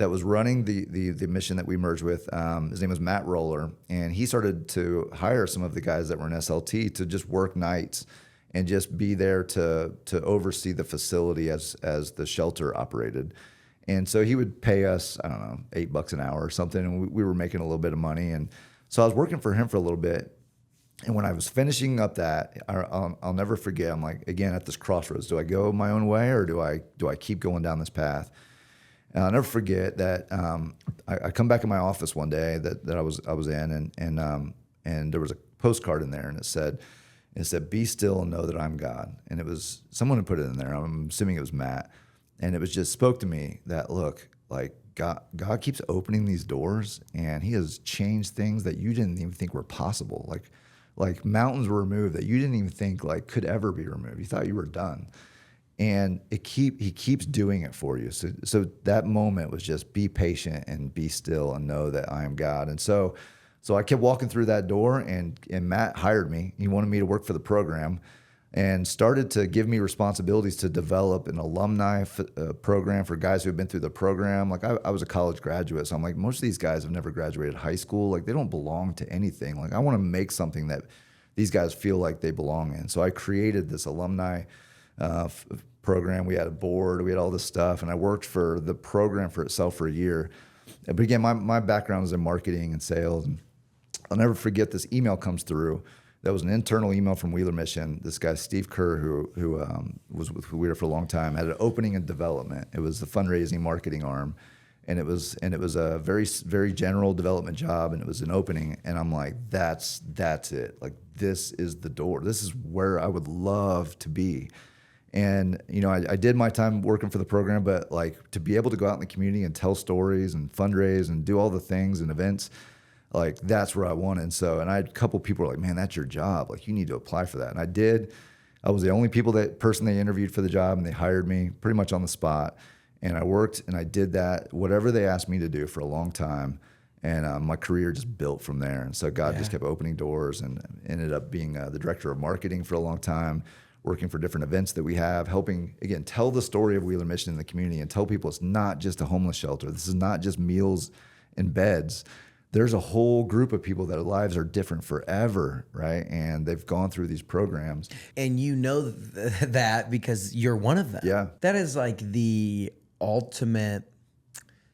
[SPEAKER 1] was running the mission that we merged with. His name was Matt Roller, and he started to hire some of the guys that were in SLT to just work nights and just be there to oversee the facility as the shelter operated. And so he would pay us, I don't know, $8 an hour or something, and we were making a little bit of money. And so I was working for him for a little bit. And when I was finishing up that, I'll never forget. I'm like, again, at this crossroads: do I go my own way, or do I keep going down this path? And I'll never forget that I come back in my office one day that I was in, and there was a postcard in there, and it said, "Be still and know that I'm God." And it was someone who put it in there. I'm assuming it was Matt, and it was just spoke to me that, look, like God keeps opening these doors, and He has changed things that you didn't even think were possible. Like mountains were removed that you didn't even think like could ever be removed. You thought you were done. And He keeps doing it for you. So that moment was just be patient and be still and know that I am God. And so I kept walking through that door, and Matt hired me. He wanted me to work for the program, and started to give me responsibilities to develop an alumni program for guys who have been through the program. Like I was a college graduate, so I'm like, most of these guys have never graduated high school. Like they don't belong to anything. Like I want to make something that these guys feel like they belong in. So I created this alumni program. We had a board, we had all this stuff, and I worked for the program for itself for a year. But again, my background is in marketing and sales, and I'll never forget this email comes through. That was an internal email from Wheeler Mission. This guy, Steve Kerr, who was with Wheeler for a long time, had an opening in development. It was the fundraising marketing arm, and it was a very, very general development job, and it was an opening. And I'm like, that's it. Like this is the door. This is where I would love to be. And I did my time working for the program, but like to be able to go out in the community and tell stories and fundraise and do all the things and events, like that's where I wanted. And I had a couple people were like, man, that's your job. Like you need to apply for that. And I did. I was the only person they interviewed for the job, and they hired me pretty much on the spot. And I worked and I did that, whatever they asked me to do, for a long time. And my career just built from there. And so God just kept opening doors, and ended up being the director of marketing for a long time, working for different events that we have, helping, again, tell the story of Wheeler Mission in the community and tell people it's not just a homeless shelter. This is not just meals and beds. There's a whole group of people that their lives are different forever, right? And they've gone through these programs.
[SPEAKER 2] And that because you're one of them.
[SPEAKER 1] Yeah.
[SPEAKER 2] That is like the ultimate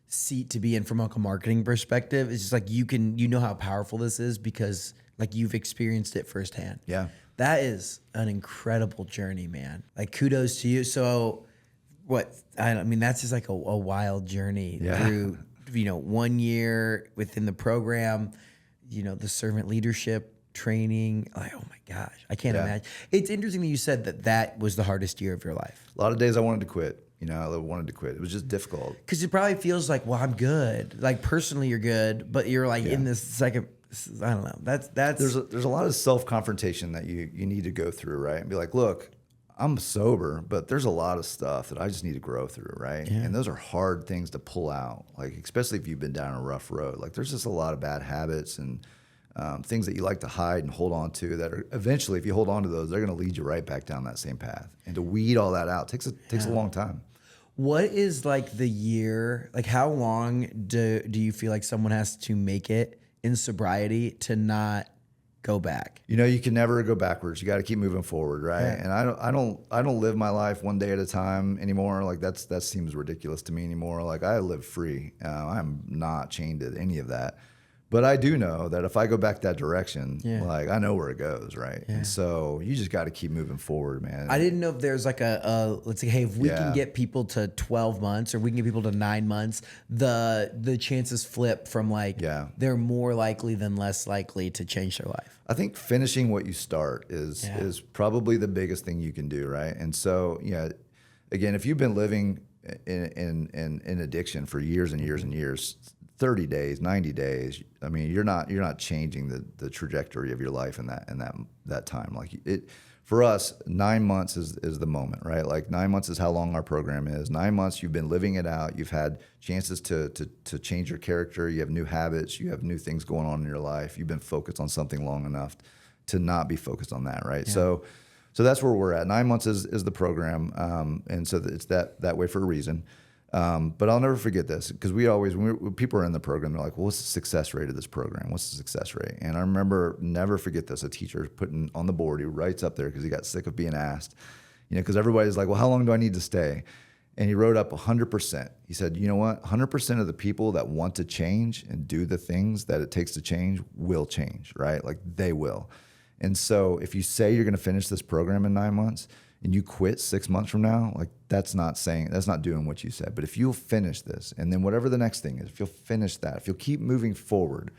[SPEAKER 2] seat to be in from a marketing perspective. It's just like you know how powerful this is because like you've experienced it firsthand.
[SPEAKER 1] Yeah.
[SPEAKER 2] That is an incredible journey, man. Like kudos to you. So that's just like a wild journey through 1 year within the program, the servant leadership training. Like, oh my gosh, I can't imagine. It's interesting that you said that was the hardest year of your life.
[SPEAKER 1] A lot of days I wanted to quit. I wanted to quit. It was just difficult.
[SPEAKER 2] Because it probably feels like, well, I'm good. Like personally, you're good, but you're like in this second. I don't know. That's
[SPEAKER 1] there's a lot of self-confrontation that you need to go through, right? And be like, look, I'm sober, but there's a lot of stuff that I just need to grow through, right? Yeah. And those are hard things to pull out, like especially if you've been down a rough road. Like there's just a lot of bad habits and things that you like to hide and hold on to that are eventually, if you hold on to those, they're going to lead you right back down that same path. And to weed all that out takes a long time.
[SPEAKER 2] What is like the year, like how long do you feel like someone has to make it in sobriety to not go back?
[SPEAKER 1] You can never go backwards. You got to keep moving forward, right?
[SPEAKER 2] Yeah.
[SPEAKER 1] And I don't live my life one day at a time anymore. Like that seems ridiculous to me anymore. Like I live free. I'm not chained to any of that. But I do know that if I go back that direction, like I know where it goes, right? Yeah. And so you just got to keep moving forward, man.
[SPEAKER 2] I didn't know if there's like let's say, hey, if we can get people to 12 months or we can get people to 9 months, the chances flip from like they're more likely than less likely to change their life.
[SPEAKER 1] I think finishing what you start is probably the biggest thing you can do, right? And so, again, if you've been living in addiction for years and years and years, 30 days, 90 days, I mean, you're not changing the trajectory of your life in that time. Like for us, 9 months is the moment, right? Like 9 months is how long our program is. 9 months, you've been living it out. You've had chances to change your character. You have new habits. You have new things going on in your life. You've been focused on something long enough to not be focused on that, right? Yeah. So that's where we're at. 9 months is the program, and so it's that way for a reason. But I'll never forget this because when people are in the program, they're like, well, what's the success rate of this program? What's the success rate? And I remember, never forget this, a teacher putting on the board, he writes up there because he got sick of being asked, because everybody's like, well, how long do I need to stay? And he wrote up 100%. He said, you know what? 100% of the people that want to change and do the things that it takes to change will change, right? Like they will. And so if you say you're going to finish this program in 9 months, and you quit 6 months from now, like that's not doing what you said. But if you'll finish this, and then whatever the next thing is, if you'll finish that, if you'll keep moving forward,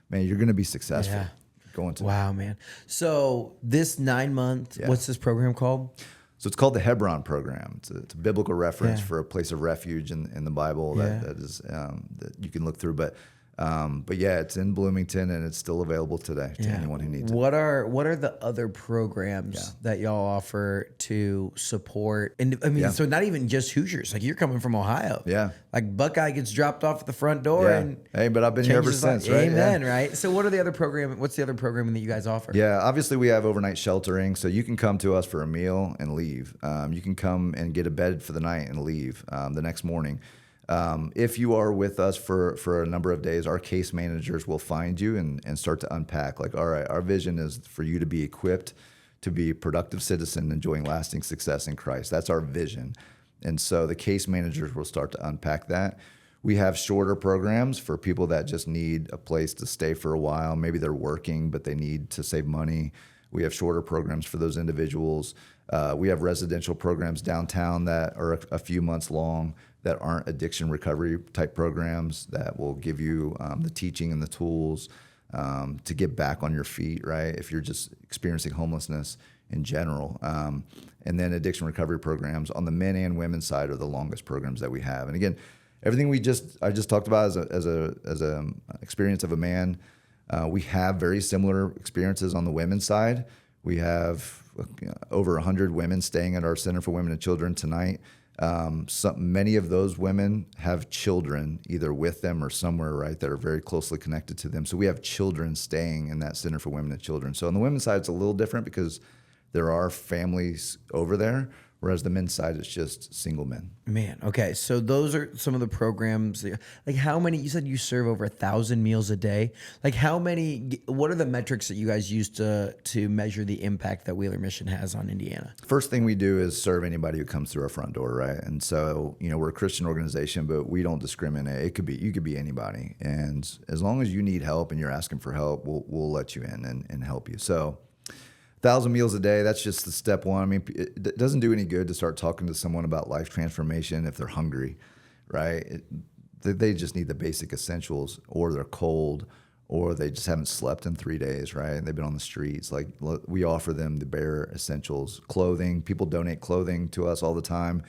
[SPEAKER 1] man, you're going to be successful.
[SPEAKER 2] Yeah.
[SPEAKER 1] Going to.
[SPEAKER 2] Wow, man. So this 9 month, what's this program called?
[SPEAKER 1] So it's called the Hebron program. It's a biblical reference for a place of refuge in the Bible that is that you can look through. But it's in Bloomington and it's still available today to anyone who needs it.
[SPEAKER 2] What are the other programs that y'all offer to support? And I mean, so not even just Hoosiers. Like you're coming from Ohio. Yeah. Like Buckeye gets dropped off at the front door and
[SPEAKER 1] hey, but I've been here ever since, right?
[SPEAKER 2] Amen, right? So what's the other programming that you guys offer?
[SPEAKER 1] Yeah, obviously we have overnight sheltering, so you can come to us for a meal and leave. You can come and get a bed for the night and leave the next morning. If you are with us for a number of days, our case managers will find you and start to unpack. Like, all right, our vision is for you to be equipped to be a productive citizen enjoying lasting success in Christ. That's our vision. And so the case managers will start to unpack that. We have shorter programs for people that just need a place to stay for a while. Maybe they're working, but they need to save money. We have shorter programs for those individuals. We have residential programs downtown that are a few months long that aren't addiction recovery type programs that will give you the teaching and the tools to get back on your feet, right? If you're just experiencing homelessness in general. And then addiction recovery programs on the men and women's side are the longest programs that we have. And again, everything I just talked about as a experience of a man, we have very similar experiences on the women's side. We have over 100 women staying at our Center for Women and Children tonight. Many of those women have children either with them or somewhere, right, that are very closely connected to them. So we have children staying in that Center for Women and Children. So on the women's side, it's a little different because there are families over there, whereas the men's side is just single men.
[SPEAKER 2] Man, okay. So those are some of the programs. Like how many, you said you serve over 1,000 meals a day. Like what are the metrics that you guys use to measure the impact that Wheeler Mission has on Indiana?
[SPEAKER 1] First thing we do is serve anybody who comes through our front door, right? And so, we're a Christian organization, but we don't discriminate. You could be anybody. And as long as you need help and you're asking for help, we'll let you in and help you. So 1,000 meals a day, that's just the step one. I mean, it doesn't do any good to start talking to someone about life transformation if they're hungry, right? They just need the basic essentials, or they're cold, or they just haven't slept in 3 days, right? They've been on the streets. Like, we offer them the bare essentials. Clothing, people donate clothing to us all the time.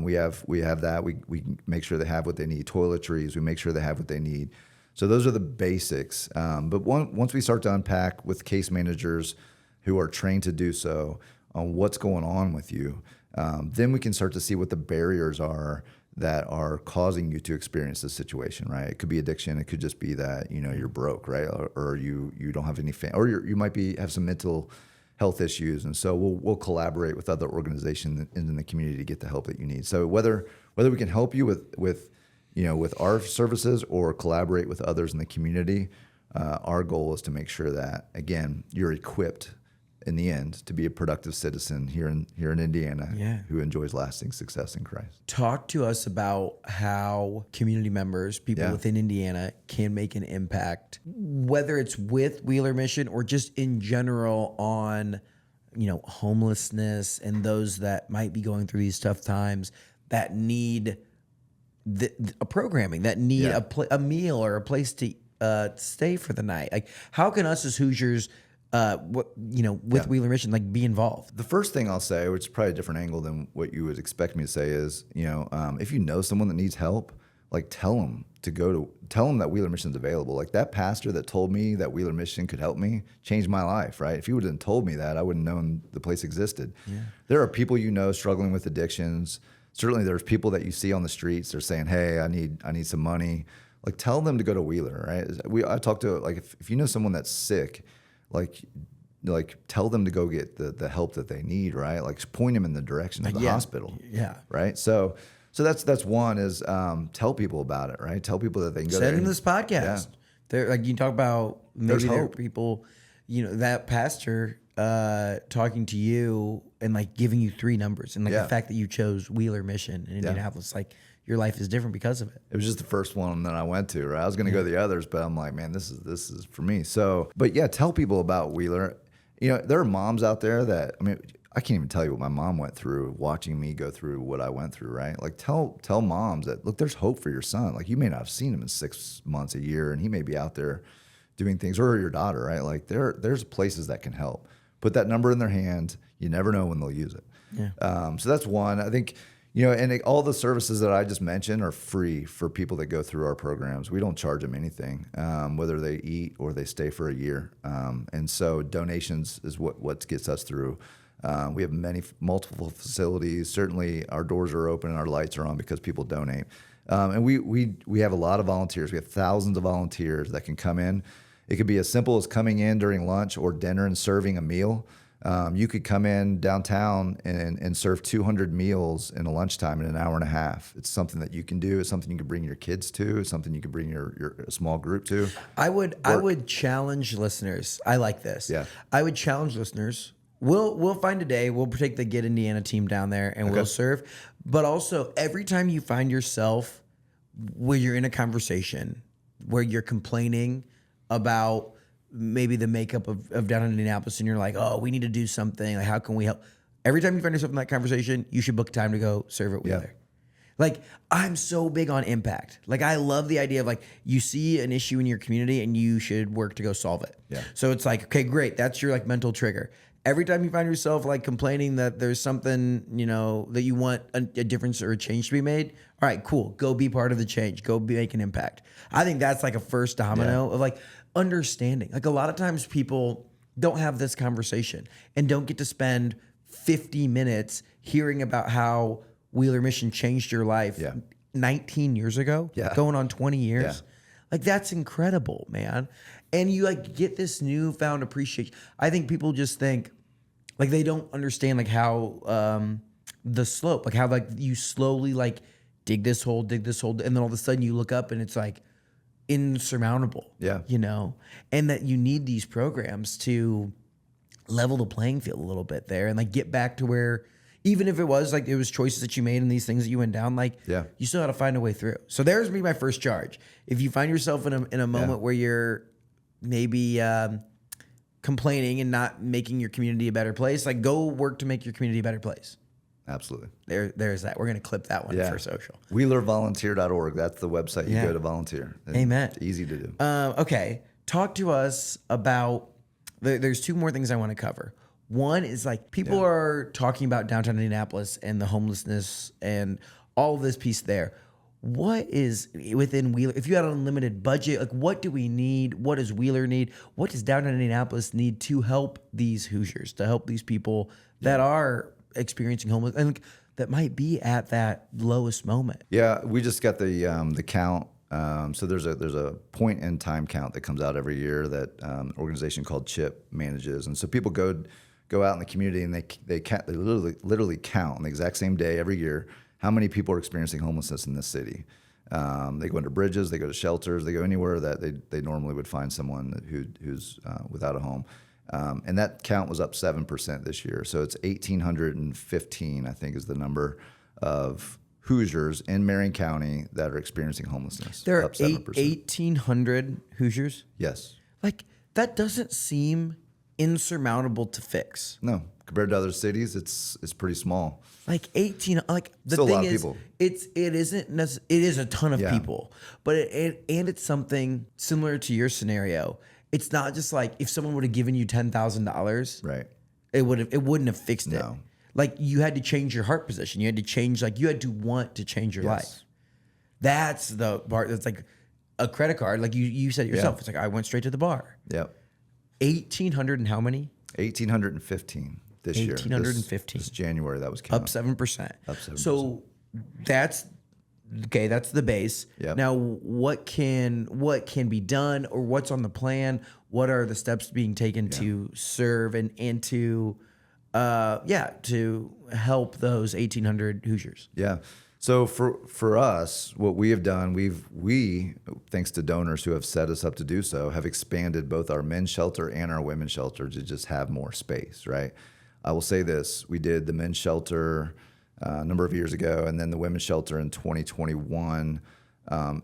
[SPEAKER 1] We have that. We make sure they have what they need. Toiletries, we make sure they have what they need. So those are the basics. But once we start to unpack with case managers who are trained to do so on what's going on with you, then we can start to see what the barriers are that are causing you to experience this situation, right? It could be addiction. It could just be that, you're broke, right? Or you don't have any or you might have some mental health issues. And so we'll collaborate with other organizations in the community to get the help that you need. So whether we can help you with our services or collaborate with others in the community, our goal is to make sure that, again, you're equipped in the end to be a productive citizen here in Indiana who enjoys lasting success in Christ.
[SPEAKER 2] Talk to us about how community members, people within Indiana, can make an impact, whether it's with Wheeler Mission or just in general on, homelessness and those that might be going through these tough times that need a programming, that need a meal or a place to stay for the night. Like, how can us as Hoosiers with Wheeler Mission, be involved?
[SPEAKER 1] The first thing I'll say, which is probably a different angle than what you would expect me to say, is, if you know someone that needs help, tell them that Wheeler Mission's available. Like, that pastor that told me that Wheeler Mission could help me changed my life, right? If he would have told me that, I wouldn't have known the place existed. Yeah. There are people struggling with addictions. Certainly there's people that you see on the streets. They're saying, hey, I need some money. Tell them to go to Wheeler, right? I talk to, if you know someone that's sick, tell them to go get the help that they need, right? Point them in the direction of the hospital. Yeah. Right. So that's one is, tell people about it, right? Tell people that they can go there.
[SPEAKER 2] Send them this podcast. Yeah. You talk about maybe there are people, that pastor, talking to you and giving you 3 numbers and the fact that you chose Wheeler Mission in Indianapolis, your life is different because of it.
[SPEAKER 1] It was just the first one that I went to, right? I was going to go to the others, but I'm like, man, this is for me. So, but tell people about Wheeler. There are moms out there that, I can't even tell you what my mom went through watching me go through what I went through, right? Tell moms that, look, there's hope for your son. You may not have seen him in 6 months, a year, and he may be out there doing things, or your daughter, right? There's places that can help. Put that number in their hand. You never know when they'll use it. Yeah. So that's one. I think, and all the services that I just mentioned are free for people that go through our programs. We don't charge them anything, whether they eat or they stay for a year. And so donations is what gets us through. We have multiple facilities. Certainly our doors are open and our lights are on because people donate. And we have a lot of volunteers. We have thousands of volunteers that can come in. It could be as simple as coming in during lunch or dinner and serving a meal. You could come in downtown and serve 200 meals in a lunchtime in an hour and a half. It's something that you can do. It's something you can bring your kids to. It's something you can bring your small group to.
[SPEAKER 2] I would challenge listeners. I like this. Yeah. I would challenge listeners. We'll find a day. We'll take the Get Indiana team down there and we'll serve. But also, every time you find yourself where you're in a conversation where you're complaining about maybe the makeup of down in Indianapolis and you're like, oh, we need to do something. How can we help? Every time you find yourself in that conversation, you should book time to go serve at Wheeler. I'm so big on impact. I love the idea of you see an issue in your community and you should work to go solve it. Yeah. So it's okay, great. That's your mental trigger. Every time you find yourself complaining that there's something, that you want a difference or a change to be made. All right, cool. Go be part of the change. Go make an impact. I think that's a first domino of understanding. A lot of times people don't have this conversation and don't get to spend 50 minutes hearing about how Wheeler Mission changed your life 19 years ago, going on 20 years. Yeah. That's incredible, man. And you get this newfound appreciation. I think people just think they don't understand how the slope, how you slowly dig this hole, and then all of a sudden you look up and it's insurmountable. Yeah. And that you need these programs to level the playing field a little bit there and get back to where, even if it was it was choices that you made and these things that you went down, you still got to find a way through. So there's my first charge. If you find yourself in a moment where you're maybe complaining and not making your community a better place, go work to make your community a better place.
[SPEAKER 1] Absolutely.
[SPEAKER 2] There's that. We're going to clip that one for social.
[SPEAKER 1] WheelerVolunteer.org. That's the website you go to volunteer.
[SPEAKER 2] Amen.
[SPEAKER 1] It's easy to do.
[SPEAKER 2] Okay. Talk to us about, there's 2 more things I want to cover. One is people are talking about downtown Indianapolis and the homelessness and all of this piece there. What is within Wheeler? If you had an unlimited budget, what do we need? What does Wheeler need? What does downtown Indianapolis need to help these Hoosiers, to help these people that are experiencing homelessness? And that might be at that lowest moment?
[SPEAKER 1] Yeah, we just got the count. So there's a point in time count that comes out every year that an organization called CHIP manages, and so people go out in the community and they literally count on the exact same day every year how many people are experiencing homelessness in this city. They go under bridges, they go to shelters, they go anywhere that they normally would find someone who's without a home. And that count was up 7% this year. So it's 1,815, I think, is the number of Hoosiers in Marion County that are experiencing homelessness.
[SPEAKER 2] There are
[SPEAKER 1] up 7%.
[SPEAKER 2] 1,800 Hoosiers?
[SPEAKER 1] Yes.
[SPEAKER 2] Like, that doesn't seem insurmountable to fix.
[SPEAKER 1] No. Compared to other cities, it's pretty small.
[SPEAKER 2] Like 18, like the
[SPEAKER 1] Still a
[SPEAKER 2] thing
[SPEAKER 1] lot of
[SPEAKER 2] is,
[SPEAKER 1] people.
[SPEAKER 2] it is a ton of
[SPEAKER 1] Yeah.
[SPEAKER 2] people, but it's something similar to your scenario. It's not just like if someone would have given you $10,000,
[SPEAKER 1] Right.
[SPEAKER 2] it wouldn't have fixed it.
[SPEAKER 1] No.
[SPEAKER 2] Like you had to change your heart position. You had to change, like you had to want to change your
[SPEAKER 1] Yes.
[SPEAKER 2] life. That's the part that's like a credit card. Like you said it yourself.
[SPEAKER 1] Yeah.
[SPEAKER 2] It's like I went straight to the bar.
[SPEAKER 1] Yep.
[SPEAKER 2] 1,800 and how many?
[SPEAKER 1] 1,815 this year.
[SPEAKER 2] 1,815.
[SPEAKER 1] This January, that was counted.
[SPEAKER 2] Up 7%.
[SPEAKER 1] Up 7%.
[SPEAKER 2] So that's okay. That's the base.
[SPEAKER 1] Yep.
[SPEAKER 2] Now, what can be done, or what's on the plan? What are the steps being taken to serve and to help those 1,800 Hoosiers?
[SPEAKER 1] Yeah. So for us, what we have done, we thanks to donors who have set us up to do so, have expanded both our men's shelter and our women's shelter to just have more space, right? I will say this, we did the men's shelter a number of years ago, and then the women's shelter in 2021.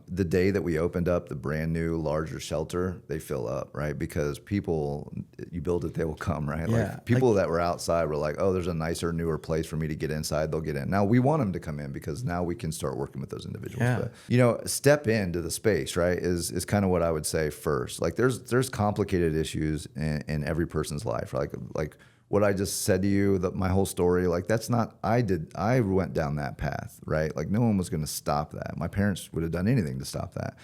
[SPEAKER 1] The day that we opened up the brand new, larger shelter, they fill up, right? Because people, you build it, they will come, right?
[SPEAKER 2] Yeah.
[SPEAKER 1] Like people that were outside were like, oh, there's a nicer, newer place for me to get inside. They'll get in. Now we want them to come in because now we can start working with those individuals.
[SPEAKER 2] Yeah.
[SPEAKER 1] But, step into the space, right? Is kind of what I would say first. Like there's complicated issues in every person's life. Like what I just said to you, my whole story, like that's not, I went down that path, right? Like no one was going to stop that. My parents would have done anything to stop that.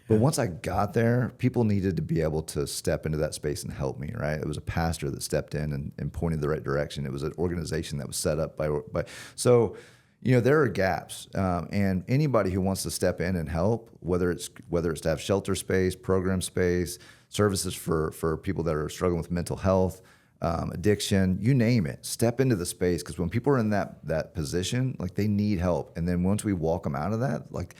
[SPEAKER 1] But once I got there, people needed to be able to step into that space and help me, right? It was a pastor that stepped in and pointed the right direction. It was an organization that was set up by so, there are gaps, and anybody who wants to step in and help, whether it's to have shelter space, program space, services for people that are struggling with mental health, addiction, you name it, step into the space, because when people are in that position, like they need help. And then once we walk them out of that, like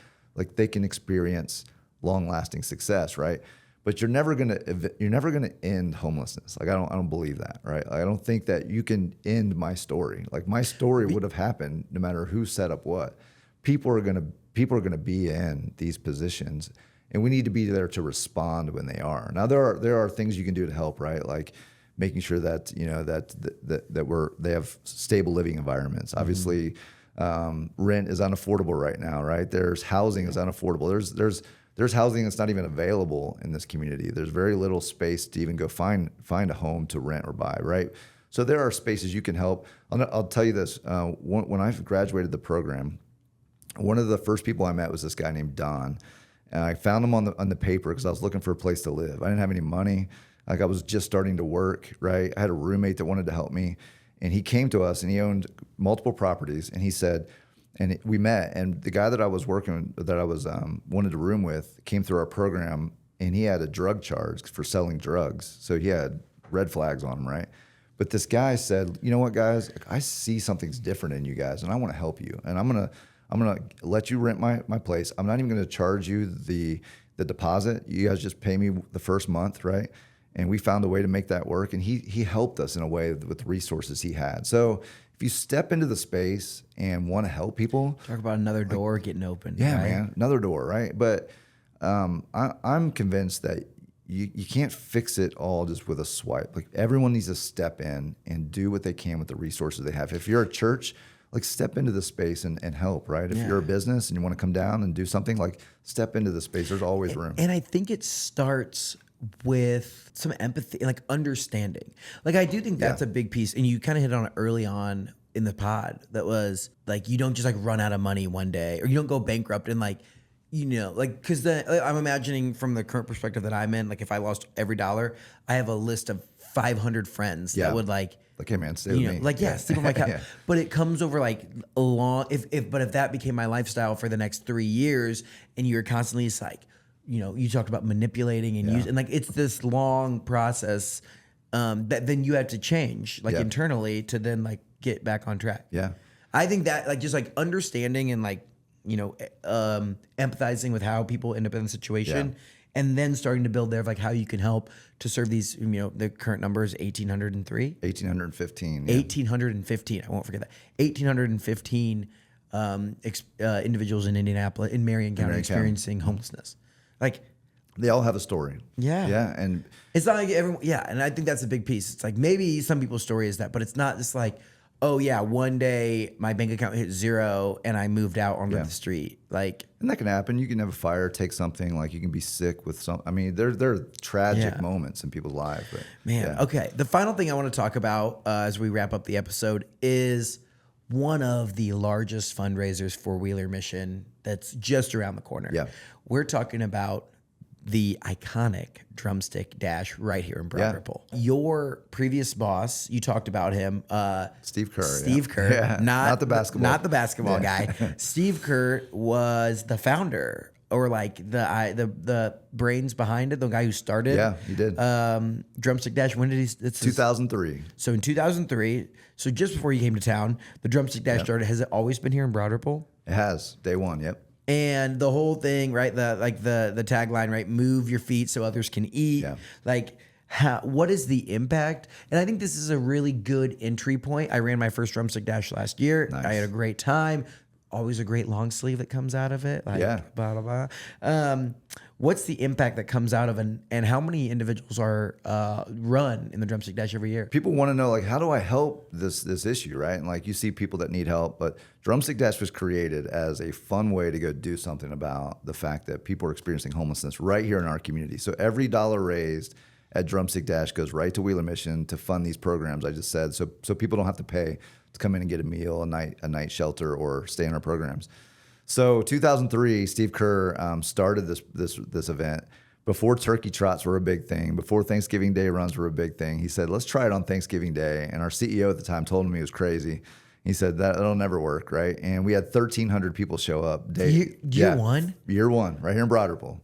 [SPEAKER 1] they can experience long-lasting success, right? But you're never gonna end homelessness. Like I don't believe that, right? I don't think that you can end my story. Like my story would have happened no matter who set up what. People are gonna be in these positions, and we need to be there to respond when they are. Now there are things you can do to help, right? Like making sure that they have stable living environments. Obviously, rent is unaffordable right now, right? There's housing is unaffordable. There's housing that's not even available in this community. There's very little space to even go find a home to rent or buy, right? So there are spaces you can help. I'll tell you this: when I graduated the program, one of the first people I met was this guy named Don, and I found him on the paper because I was looking for a place to live. I didn't have any money. Like I was just starting to work, right? I had a roommate that wanted to help me, and he came to us and he owned multiple properties, and he said, and we met, and the guy that I was wanted to room with came through our program, and he had a drug charge for selling drugs. So he had red flags on him, right? But this guy said, you know what, guys, I see something's different in you guys, and I want to help you, and I'm gonna let you rent my place. I'm not even gonna charge you the deposit. You guys just pay me the first month, right? And we found a way to make that work. And he helped us in a way with the resources he had. So if you step into the space and want to help people.
[SPEAKER 2] Talk about another door getting open.
[SPEAKER 1] Yeah,
[SPEAKER 2] right?
[SPEAKER 1] man, another door, right? But I'm convinced that you can't fix it all just with a swipe. Like everyone needs to step in and do what they can with the resources they have. If you're a church, like step into the space and help, right? If you're a business and you want to come down and do something, like step into the space. There's always room.
[SPEAKER 2] And I think it starts with some empathy, like understanding. Like I do think that's a big piece, and you kind of hit on it early on in the pod. That was like you don't just like run out of money one day, or you don't go bankrupt and like because I'm imagining from the current perspective that I'm in, like if I lost every dollar, I have a list of 500 friends
[SPEAKER 1] Yeah.
[SPEAKER 2] that would like,
[SPEAKER 1] hey man, stay with me.
[SPEAKER 2] sleep on my couch. But it comes over like a long, if that became my lifestyle for the next 3 years, and you're constantly, it's like, you talked about manipulating and use, and like, it's this long process that then you have to change internally to then like get back on track.
[SPEAKER 1] Yeah.
[SPEAKER 2] I think that like, just like understanding and like, empathizing with how people end up in the situation, and then starting to build there of like how you can help to serve these, the current number is 1,803?
[SPEAKER 1] 1,815.
[SPEAKER 2] 1,815. I won't forget that. 1,815 individuals in Indianapolis, in Marion County, experiencing homelessness. Like,
[SPEAKER 1] they all have a story.
[SPEAKER 2] Yeah.
[SPEAKER 1] Yeah. And
[SPEAKER 2] it's not like everyone, and I think that's a big piece. It's like maybe some people's story is that, but it's not just like, oh yeah, one day my bank account hit 0 and I moved out onto the street. Like,
[SPEAKER 1] and that can happen. You can have a fire, take something, like you can be sick with some. I mean, there are tragic moments in people's lives. But
[SPEAKER 2] okay. The final thing I want to talk about as we wrap up the episode is one of the largest fundraisers for Wheeler Mission that's just around the corner.
[SPEAKER 1] Yeah.
[SPEAKER 2] We're talking about the iconic Drumstick Dash right here in Broad Ripple. Your previous boss, you talked about him.
[SPEAKER 1] Steve Kerr.
[SPEAKER 2] Steve Kerr.
[SPEAKER 1] Yeah. Not the basketball.
[SPEAKER 2] Not the basketball guy. Steve Kerr was the founder, or like the brains behind it, the guy who started.
[SPEAKER 1] Yeah, he did.
[SPEAKER 2] Drumstick Dash. When did he? It's
[SPEAKER 1] 2003.
[SPEAKER 2] So in 2003, so just before you came to town, the Drumstick Dash started. Has it always been here in Broad Ripple?
[SPEAKER 1] It has. Day one. Yep.
[SPEAKER 2] And the whole thing, right? The tagline, right? Move your feet so others can eat.
[SPEAKER 1] Yeah.
[SPEAKER 2] Like, what is the impact? And I think this is a really good entry point. I ran my first Drumstick Dash last year.
[SPEAKER 1] Nice.
[SPEAKER 2] I had a great time. Always a great long sleeve that comes out of it. Like, blah, blah, blah. What's the impact that comes out of and how many individuals are run in the Drumstick Dash every year?
[SPEAKER 1] People want to know, like, how do I help this issue, right? And like, you see people that need help, but Drumstick Dash was created as a fun way to go do something about the fact that people are experiencing homelessness right here in our community. So every dollar raised at Drumstick Dash goes right to Wheeler Mission to fund these programs I just said. So people don't have to pay to come in and get a meal, a night shelter, or stay in our programs. So 2003, Steve Kerr started this event before turkey trots were a big thing, before Thanksgiving Day runs were a big thing. He said, let's try it on Thanksgiving Day. And our CEO at the time told him he was crazy. He said, that'll never work, right? And we had 1,300 people show up.
[SPEAKER 2] Year one?
[SPEAKER 1] Year one, right here in Broad Ripple.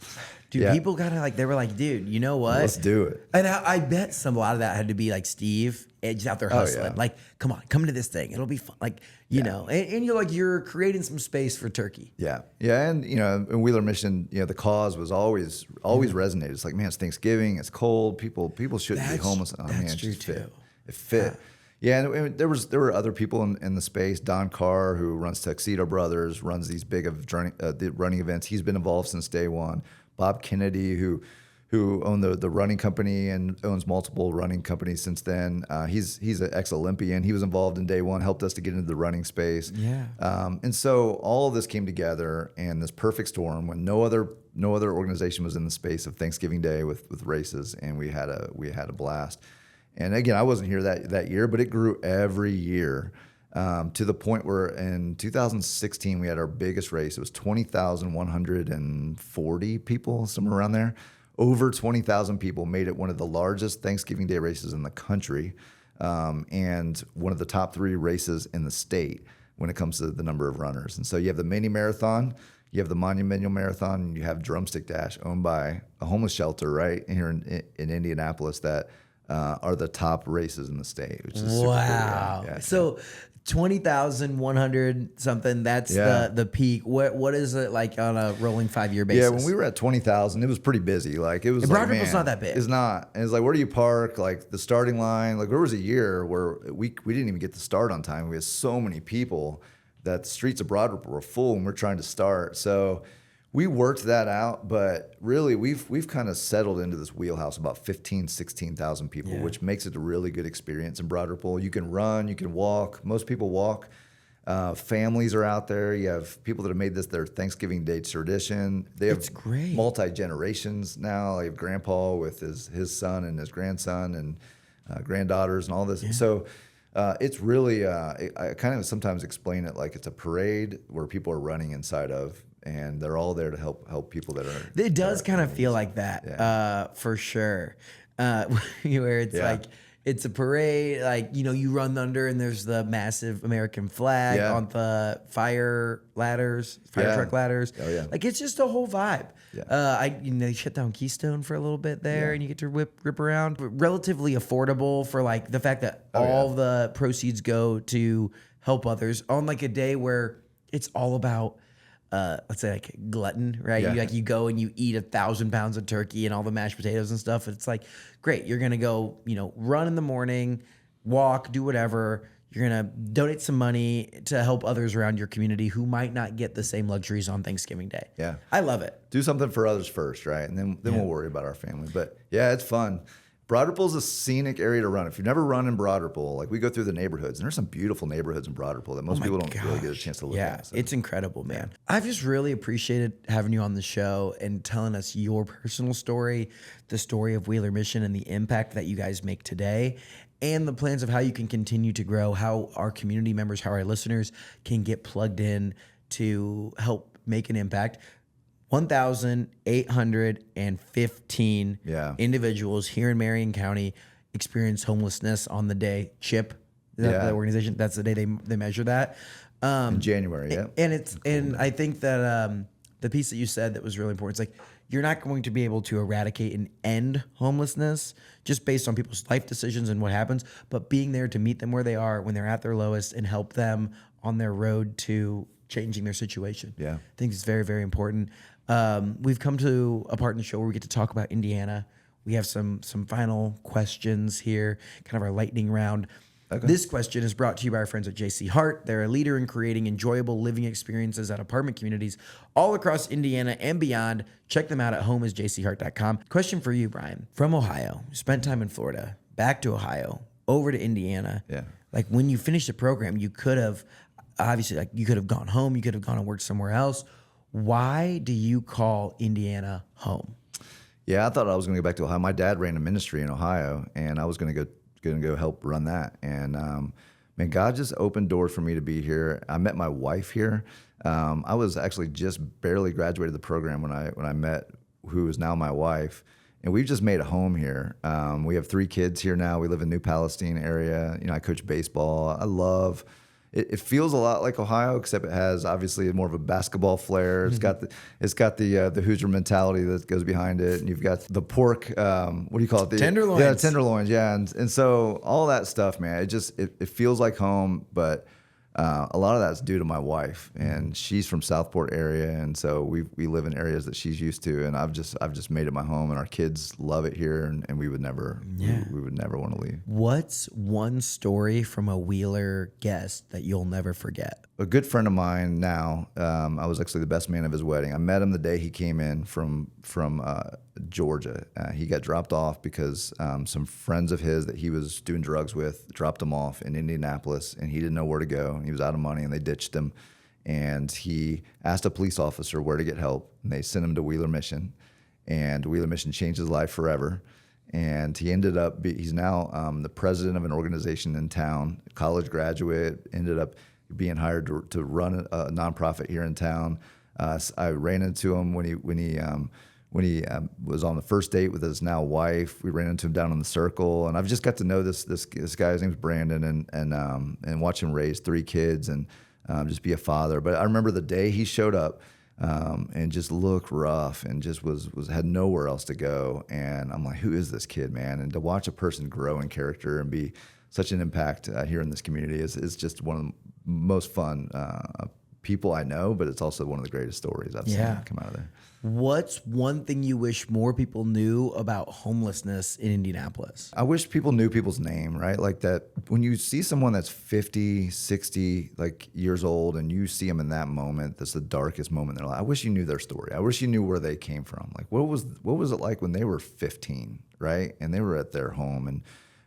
[SPEAKER 2] Dude, people gotta they were like, dude, you know what?
[SPEAKER 1] Let's do it.
[SPEAKER 2] And I bet a lot of that had to be like Steve, just out there hustling. Like, come on, come to this thing. It'll be fun. Like, you know, and you're creating some space for turkey.
[SPEAKER 1] Yeah. Yeah. And, in Wheeler Mission, the cause was always resonated. It's like, man, it's Thanksgiving, it's cold. People shouldn't be homeless. Oh,
[SPEAKER 2] that's
[SPEAKER 1] man,
[SPEAKER 2] true too.
[SPEAKER 1] It fit. Yeah, and there were other people in the space. Don Carr, who runs Tuxedo Brothers, runs these big running events. He's been involved since day one. Bob Kennedy, who owned the running company and owns multiple running companies since then. He's an ex-Olympian. He was involved in day one, helped us to get into the running space.
[SPEAKER 2] Yeah.
[SPEAKER 1] And so all of this came together in this perfect storm when no other organization was in the space of Thanksgiving Day with races, and we had a blast. And again, I wasn't here that year, but it grew every year. To the point where in 2016 we had our biggest race. It was 20,140 people, somewhere around there. Over 20,000 people made it one of the largest Thanksgiving Day races in the country, and one of the top 3 races in the state when it comes to the number of runners. And so you have the mini marathon, you have the monumental marathon, and you have Drumstick Dash, owned by a homeless shelter right here in Indianapolis that are the top races in the state, which is super cool. Yeah.
[SPEAKER 2] So 20,100 something, that's the peak. What is it like on a rolling 5-year basis?
[SPEAKER 1] Yeah, when we were at 20,000, it was pretty busy. Like, it was
[SPEAKER 2] Broad Ripple's not that big.
[SPEAKER 1] It's not. And it's like, where do you park? Like, the starting line. Like, there was a year where we didn't even get to start on time. We had so many people that the streets of Broad Ripple were full when we're trying to start. So we worked that out, but really we've kind of settled into this wheelhouse about 16,000 people, which makes it a really good experience in Broad Ripple. You can run, you can walk. Most people walk. Families are out there. You have people that have made this their Thanksgiving Day tradition. They have multi-generations now. You have grandpa with his son and his grandson and granddaughters and all this. Yeah. So it's really, I kind of sometimes explain it like it's a parade where people are running inside of, and they're all there to help people that are.
[SPEAKER 2] It does kind of feel like that, for sure. where it's
[SPEAKER 1] Yeah.
[SPEAKER 2] like it's a parade, like, you know, you run under and there's the massive American flag
[SPEAKER 1] Yeah.
[SPEAKER 2] on the fire
[SPEAKER 1] Yeah.
[SPEAKER 2] truck ladders.
[SPEAKER 1] Oh, yeah.
[SPEAKER 2] Like, it's just a whole vibe.
[SPEAKER 1] Yeah.
[SPEAKER 2] They shut down Keystone for a little bit there,
[SPEAKER 1] Yeah.
[SPEAKER 2] and you get to rip around. But relatively affordable for like the fact that all the proceeds go to help others on like a day where it's all about let's say like glutton, right?
[SPEAKER 1] Yeah.
[SPEAKER 2] You go and you eat 1,000 pounds of turkey and all the mashed potatoes and stuff. It's like, great, you're gonna go, you know, run in the morning, walk, do whatever. You're gonna donate some money to help others around your community who might not get the same luxuries on Thanksgiving Day.
[SPEAKER 1] Yeah.
[SPEAKER 2] I love it.
[SPEAKER 1] Do something for others first, right? And then we'll worry about our family. But yeah, it's fun. Broad Ripple is a scenic area to run. If you've never run in Broad Ripple, like we go through the neighborhoods, and there's some beautiful neighborhoods in Broad Ripple that most people don't really get a chance to look at. So.
[SPEAKER 2] It's incredible, man. I've just really appreciated having you on the show and telling us your personal story, the story of Wheeler Mission and the impact that you guys make today, and the plans of how you can continue to grow, how our community members, how our listeners can get plugged in to help make an impact. 1,815 individuals here in Marion County experience homelessness on the day. CHIP, the organization, that's the day they measure that.
[SPEAKER 1] In January, yeah.
[SPEAKER 2] And I think that the piece that you said that was really important, it's like you're not going to be able to eradicate and end homelessness just based on people's life decisions and what happens, but being there to meet them where they are when they're at their lowest and help them on their road to changing their situation.
[SPEAKER 1] Yeah.
[SPEAKER 2] I think it's very, very important. We've come to a part in the show where we get to talk about Indiana. We have some final questions here, kind of our lightning round. Okay. This question is brought to you by our friends at JC Hart. They're a leader in creating enjoyable living experiences at apartment communities all across Indiana and beyond. Check them out at homeisjchart.com. Question for you, Brian. From Ohio, spent time in Florida, back to Ohio, over to Indiana.
[SPEAKER 1] Yeah.
[SPEAKER 2] Like when you finished the program, you could have, obviously, like you could have gone home, you could have gone and worked somewhere else. Why do you call Indiana home?
[SPEAKER 1] Yeah, I thought I was going to go back to Ohio. My dad ran a ministry in Ohio, and I was going to go help run that. And man, God just opened doors for me to be here. I met my wife here. I was actually just barely graduated the program when I met who is now my wife, and we've just made a home here. We have 3 kids here now. We live in New Palestine area. You know, I coach baseball. I love. It feels a lot like Ohio, except it has obviously more of a basketball flair. It's got the Hoosier mentality that goes behind it, and you've got the pork. What do you call it?
[SPEAKER 2] Tenderloins.
[SPEAKER 1] Yeah, tenderloins. Yeah, and so all that stuff, man. It feels like home, but a lot of that's due to my wife, and she's from Southport area, and so we live in areas that she's used to, and I've just made it my home, and our kids love it here, and we would never we would never want to leave.
[SPEAKER 2] What's one story from a Wheeler guest that you'll never forget?
[SPEAKER 1] A good friend of mine now, I was actually the best man of his wedding. I met him the day he came in from Georgia. He got dropped off because some friends of his that he was doing drugs with dropped him off in Indianapolis, and he didn't know where to go. He was out of money, and they ditched him. And he asked a police officer where to get help, and they sent him to Wheeler Mission. And Wheeler Mission changed his life forever. And he ended up, he's now the president of an organization in town, college graduate, ended up being hired to run a nonprofit here in town. I ran into him when he was on the first date with his now wife. We ran into him down in the circle, and I've just got to know this guy. His name's Brandon, and watch him raise 3 kids and just be a father. But I remember the day he showed up, and just looked rough and just had nowhere else to go. And I'm like, who is this kid, man? And to watch a person grow in character and be such an impact here in this community is just one of the most fun people I know, but it's also one of the greatest stories I've seen come out of there.
[SPEAKER 2] What's one thing you wish more people knew about homelessness in Indianapolis?
[SPEAKER 1] I wish people knew people's name, right? Like that when you see someone that's 50, 60 years old and you see them in that moment, that's the darkest moment in their life. I wish you knew their story. I wish you knew where they came from. Like what was it like when they were 15, right? And they were at their home, and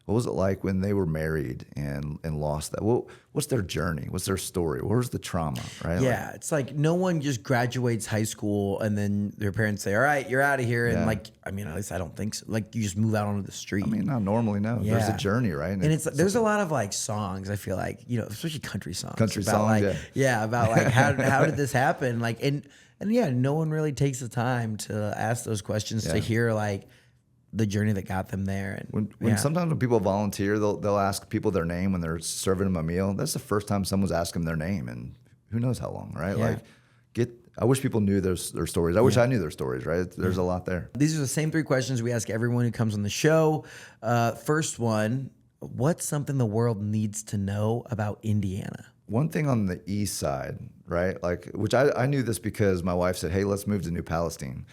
[SPEAKER 1] what was it like when they were married and lost that? What's their journey? What's their story? Where's the trauma, right?
[SPEAKER 2] Yeah, it's like no one just graduates high school and then their parents say, all right, you're out of here. And at least I don't think so. Like you just move out onto the street.
[SPEAKER 1] I mean, not normally, no. Yeah. There's a journey, right?
[SPEAKER 2] And there's a lot of songs, I feel like, especially country songs.
[SPEAKER 1] About
[SPEAKER 2] how did this happen? And no one really takes the time to ask those questions to hear the journey that got them there. And
[SPEAKER 1] When sometimes when people volunteer, they'll ask people their name when they're serving them a meal. That's the first time someone's asked them their name, and who knows how long, right?
[SPEAKER 2] Yeah.
[SPEAKER 1] I wish people knew their stories. I wish I knew their stories, right? There's a lot there.
[SPEAKER 2] These are the same 3 questions we ask everyone who comes on the show. First one, what's something the world needs to know about Indiana?
[SPEAKER 1] One thing on the east side, right? Which I knew this because my wife said, hey, let's move to New Palestine.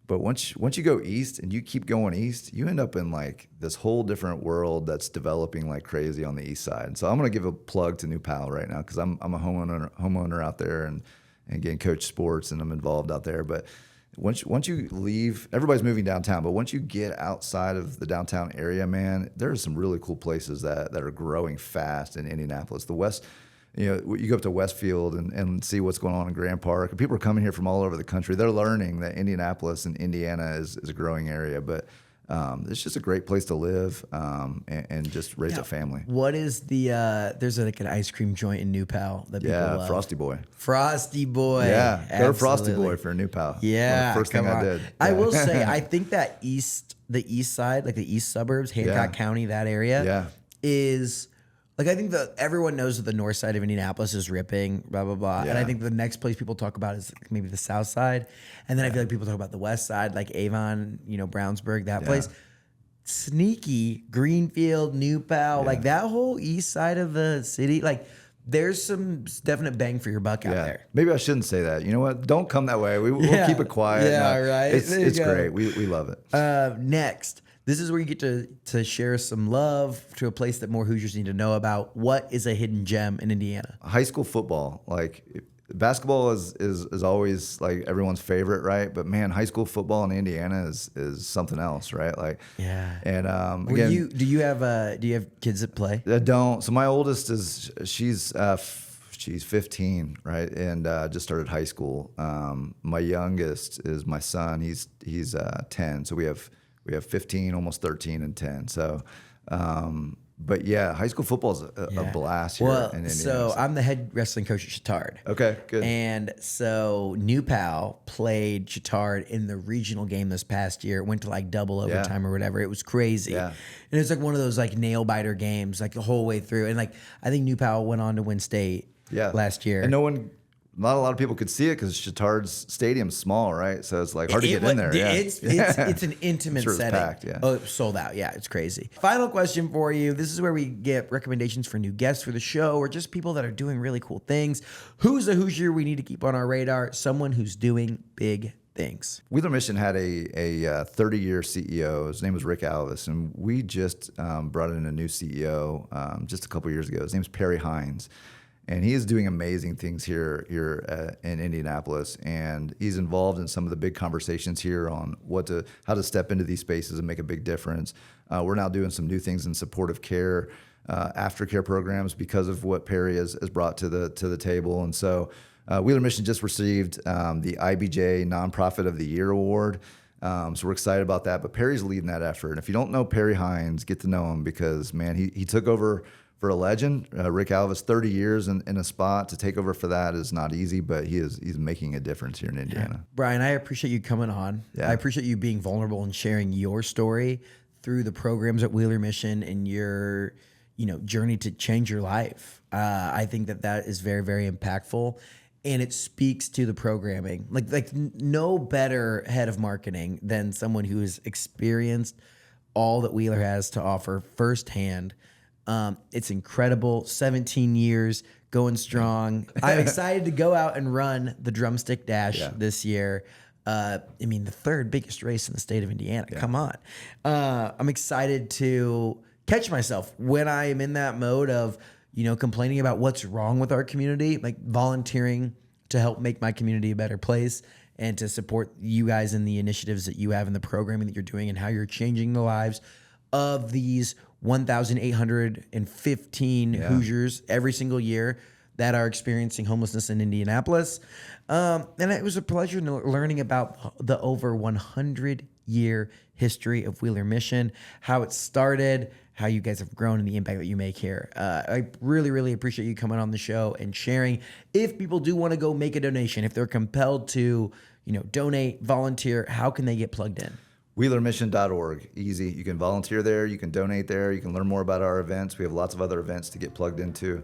[SPEAKER 1] But once you go east and you keep going east, you end up in like this whole different world that's developing like crazy on the east side. So I'm going to give a plug to New Pal right now because I'm a homeowner out there and again, coach sports and I'm involved out there. But once you leave, everybody's moving downtown. But once you get outside of the downtown area, man, there are some really cool places that are growing fast in Indianapolis. The West. You go up to Westfield and see what's going on in Grand Park. People are coming here from all over the country. They're learning that Indianapolis and Indiana is a growing area, but it's just a great place to live and just raise a family.
[SPEAKER 2] What is there's like an ice cream joint in New Pal that people love.
[SPEAKER 1] Frosty Boy.
[SPEAKER 2] Frosty Boy.
[SPEAKER 1] Yeah,
[SPEAKER 2] absolutely.
[SPEAKER 1] go to Frosty Boy for a New Pal.
[SPEAKER 2] Yeah,
[SPEAKER 1] first thing I did.
[SPEAKER 2] I will say, I think that the east side, like the east suburbs, Hancock County, that area, is... Like, I think that everyone knows that the north side of Indianapolis is ripping, blah, blah, blah. And I think the next place people talk about is maybe the south side. And then I feel like people talk about the west side, like Avon, Brownsburg, that place. Sneaky, Greenfield, New Pal, like that whole east side of the city, like there's some definite bang for your buck out there.
[SPEAKER 1] Maybe I shouldn't say that. You know what? Don't come that way. We'll keep it quiet.
[SPEAKER 2] Yeah, right.
[SPEAKER 1] It's great. We love it.
[SPEAKER 2] Next. This is where you get to share some love to a place that more Hoosiers need to know about. What is a hidden gem in Indiana?
[SPEAKER 1] High school football. Like basketball is always like everyone's favorite, right? But man, high school football in Indiana is something else, right? Like And again,
[SPEAKER 2] do you have kids that play?
[SPEAKER 1] I don't. So my oldest she's 15, right, and just started high school. My youngest is my son. He's 10. So we have 15, almost 13, and 10. So, but yeah, high school football is a blast here in Indiana.
[SPEAKER 2] So I'm the head wrestling coach at Chittard.
[SPEAKER 1] Okay, good.
[SPEAKER 2] And so New Pal played Chittard in the regional game this past year. It went to like double overtime or whatever. It was crazy. Yeah. And it's like one of those like nail biter games, like the whole way through. And like I think New Pal went on to win state last year.
[SPEAKER 1] And not a lot of people could see it because Chittard's stadium's small, right? So it's like hard to get in there.
[SPEAKER 2] It's an intimate setting.
[SPEAKER 1] Packed,
[SPEAKER 2] Oh, sold out. Yeah, it's crazy. Final question for you. This is where we get recommendations for new guests for the show or just people that are doing really cool things. Who's a Hoosier we need to keep on our radar? Someone who's doing big things.
[SPEAKER 1] Wheeler Mission had a 30-year CEO. His name was Rick Alvis, and we just brought in a new CEO just a couple years ago. His name's Perry Hines. And he is doing amazing things here in Indianapolis, and he's involved in some of the big conversations here on how to step into these spaces and make a big difference. We're now doing some new things in supportive care, aftercare programs because of what Perry has brought to the table. And so Wheeler Mission just received the IBJ Nonprofit of the Year Award. So we're excited about that. But Perry's leading that effort. And if you don't know Perry Hines, get to know him because, man, he took over for a legend, Rick Alvis, 30 years in a spot. To take over for that is not easy, but he's making a difference here in Indiana.
[SPEAKER 2] Yeah. Brian, I appreciate you coming on. Yeah. I appreciate you being vulnerable and sharing your story through the programs at Wheeler Mission and your journey to change your life. I think that is very, very impactful. And it speaks to the programming. Like no better head of marketing than someone who has experienced all that Wheeler has to offer firsthand. It's incredible. 17 years, going strong. I'm excited to go out and run the Drumstick Dash this year. The third biggest race in the state of Indiana. Yeah. Come on. I'm excited to catch myself when I am in that mode of, complaining about what's wrong with our community, like volunteering to help make my community a better place and to support you guys in the initiatives that you have in the programming that you're doing and how you're changing the lives of these 1,815 Hoosiers every single year that are experiencing homelessness in Indianapolis. And it was a pleasure learning about the over 100-year history of Wheeler Mission, how it started, how you guys have grown, and the impact that you make here. I really, really appreciate you coming on the show and sharing. If people do want to go make a donation, if they're compelled to, donate, volunteer, how can they get plugged in?
[SPEAKER 1] WheelerMission.org. Easy. You can volunteer there. You can donate there. You can learn more about our events. We have lots of other events to get plugged into.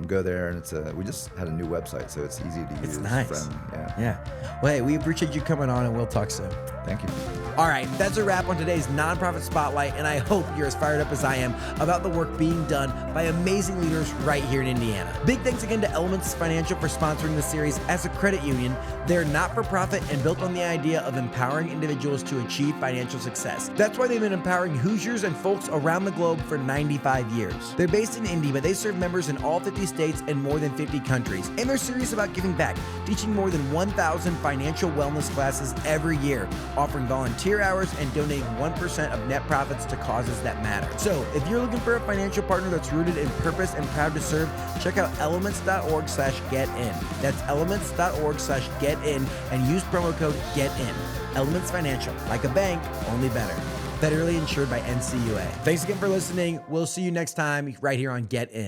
[SPEAKER 1] Go there, and we just had a new website, so it's easy to use.
[SPEAKER 2] It's nice.
[SPEAKER 1] Friendly.
[SPEAKER 2] Yeah. Well, hey, we appreciate you coming on, and we'll talk soon.
[SPEAKER 1] Thank you.
[SPEAKER 2] All right, that's a wrap on today's Nonprofit Spotlight, and I hope you're as fired up as I am about the work being done by amazing leaders right here in Indiana. Big thanks again to Elements Financial for sponsoring the series. As a credit union, they're not-for-profit and built on the idea of empowering individuals to achieve financial success. That's why they've been empowering Hoosiers and folks around the globe for 95 years. They're based in Indy, but they serve members in all 50 states and more than 50 countries, and they're serious about giving back, teaching more than 1,000 financial wellness classes every year, offering volunteer hours and donating 1% of net profits to causes that matter. So if you're looking for a financial partner that's rooted in purpose and proud to serve, check out elements.org/getin. That's elements.org/getin and use promo code GETIN. Elements Financial, like a bank, only better. Federally insured by NCUA. Thanks again for listening. We'll see you next time right here on Get In.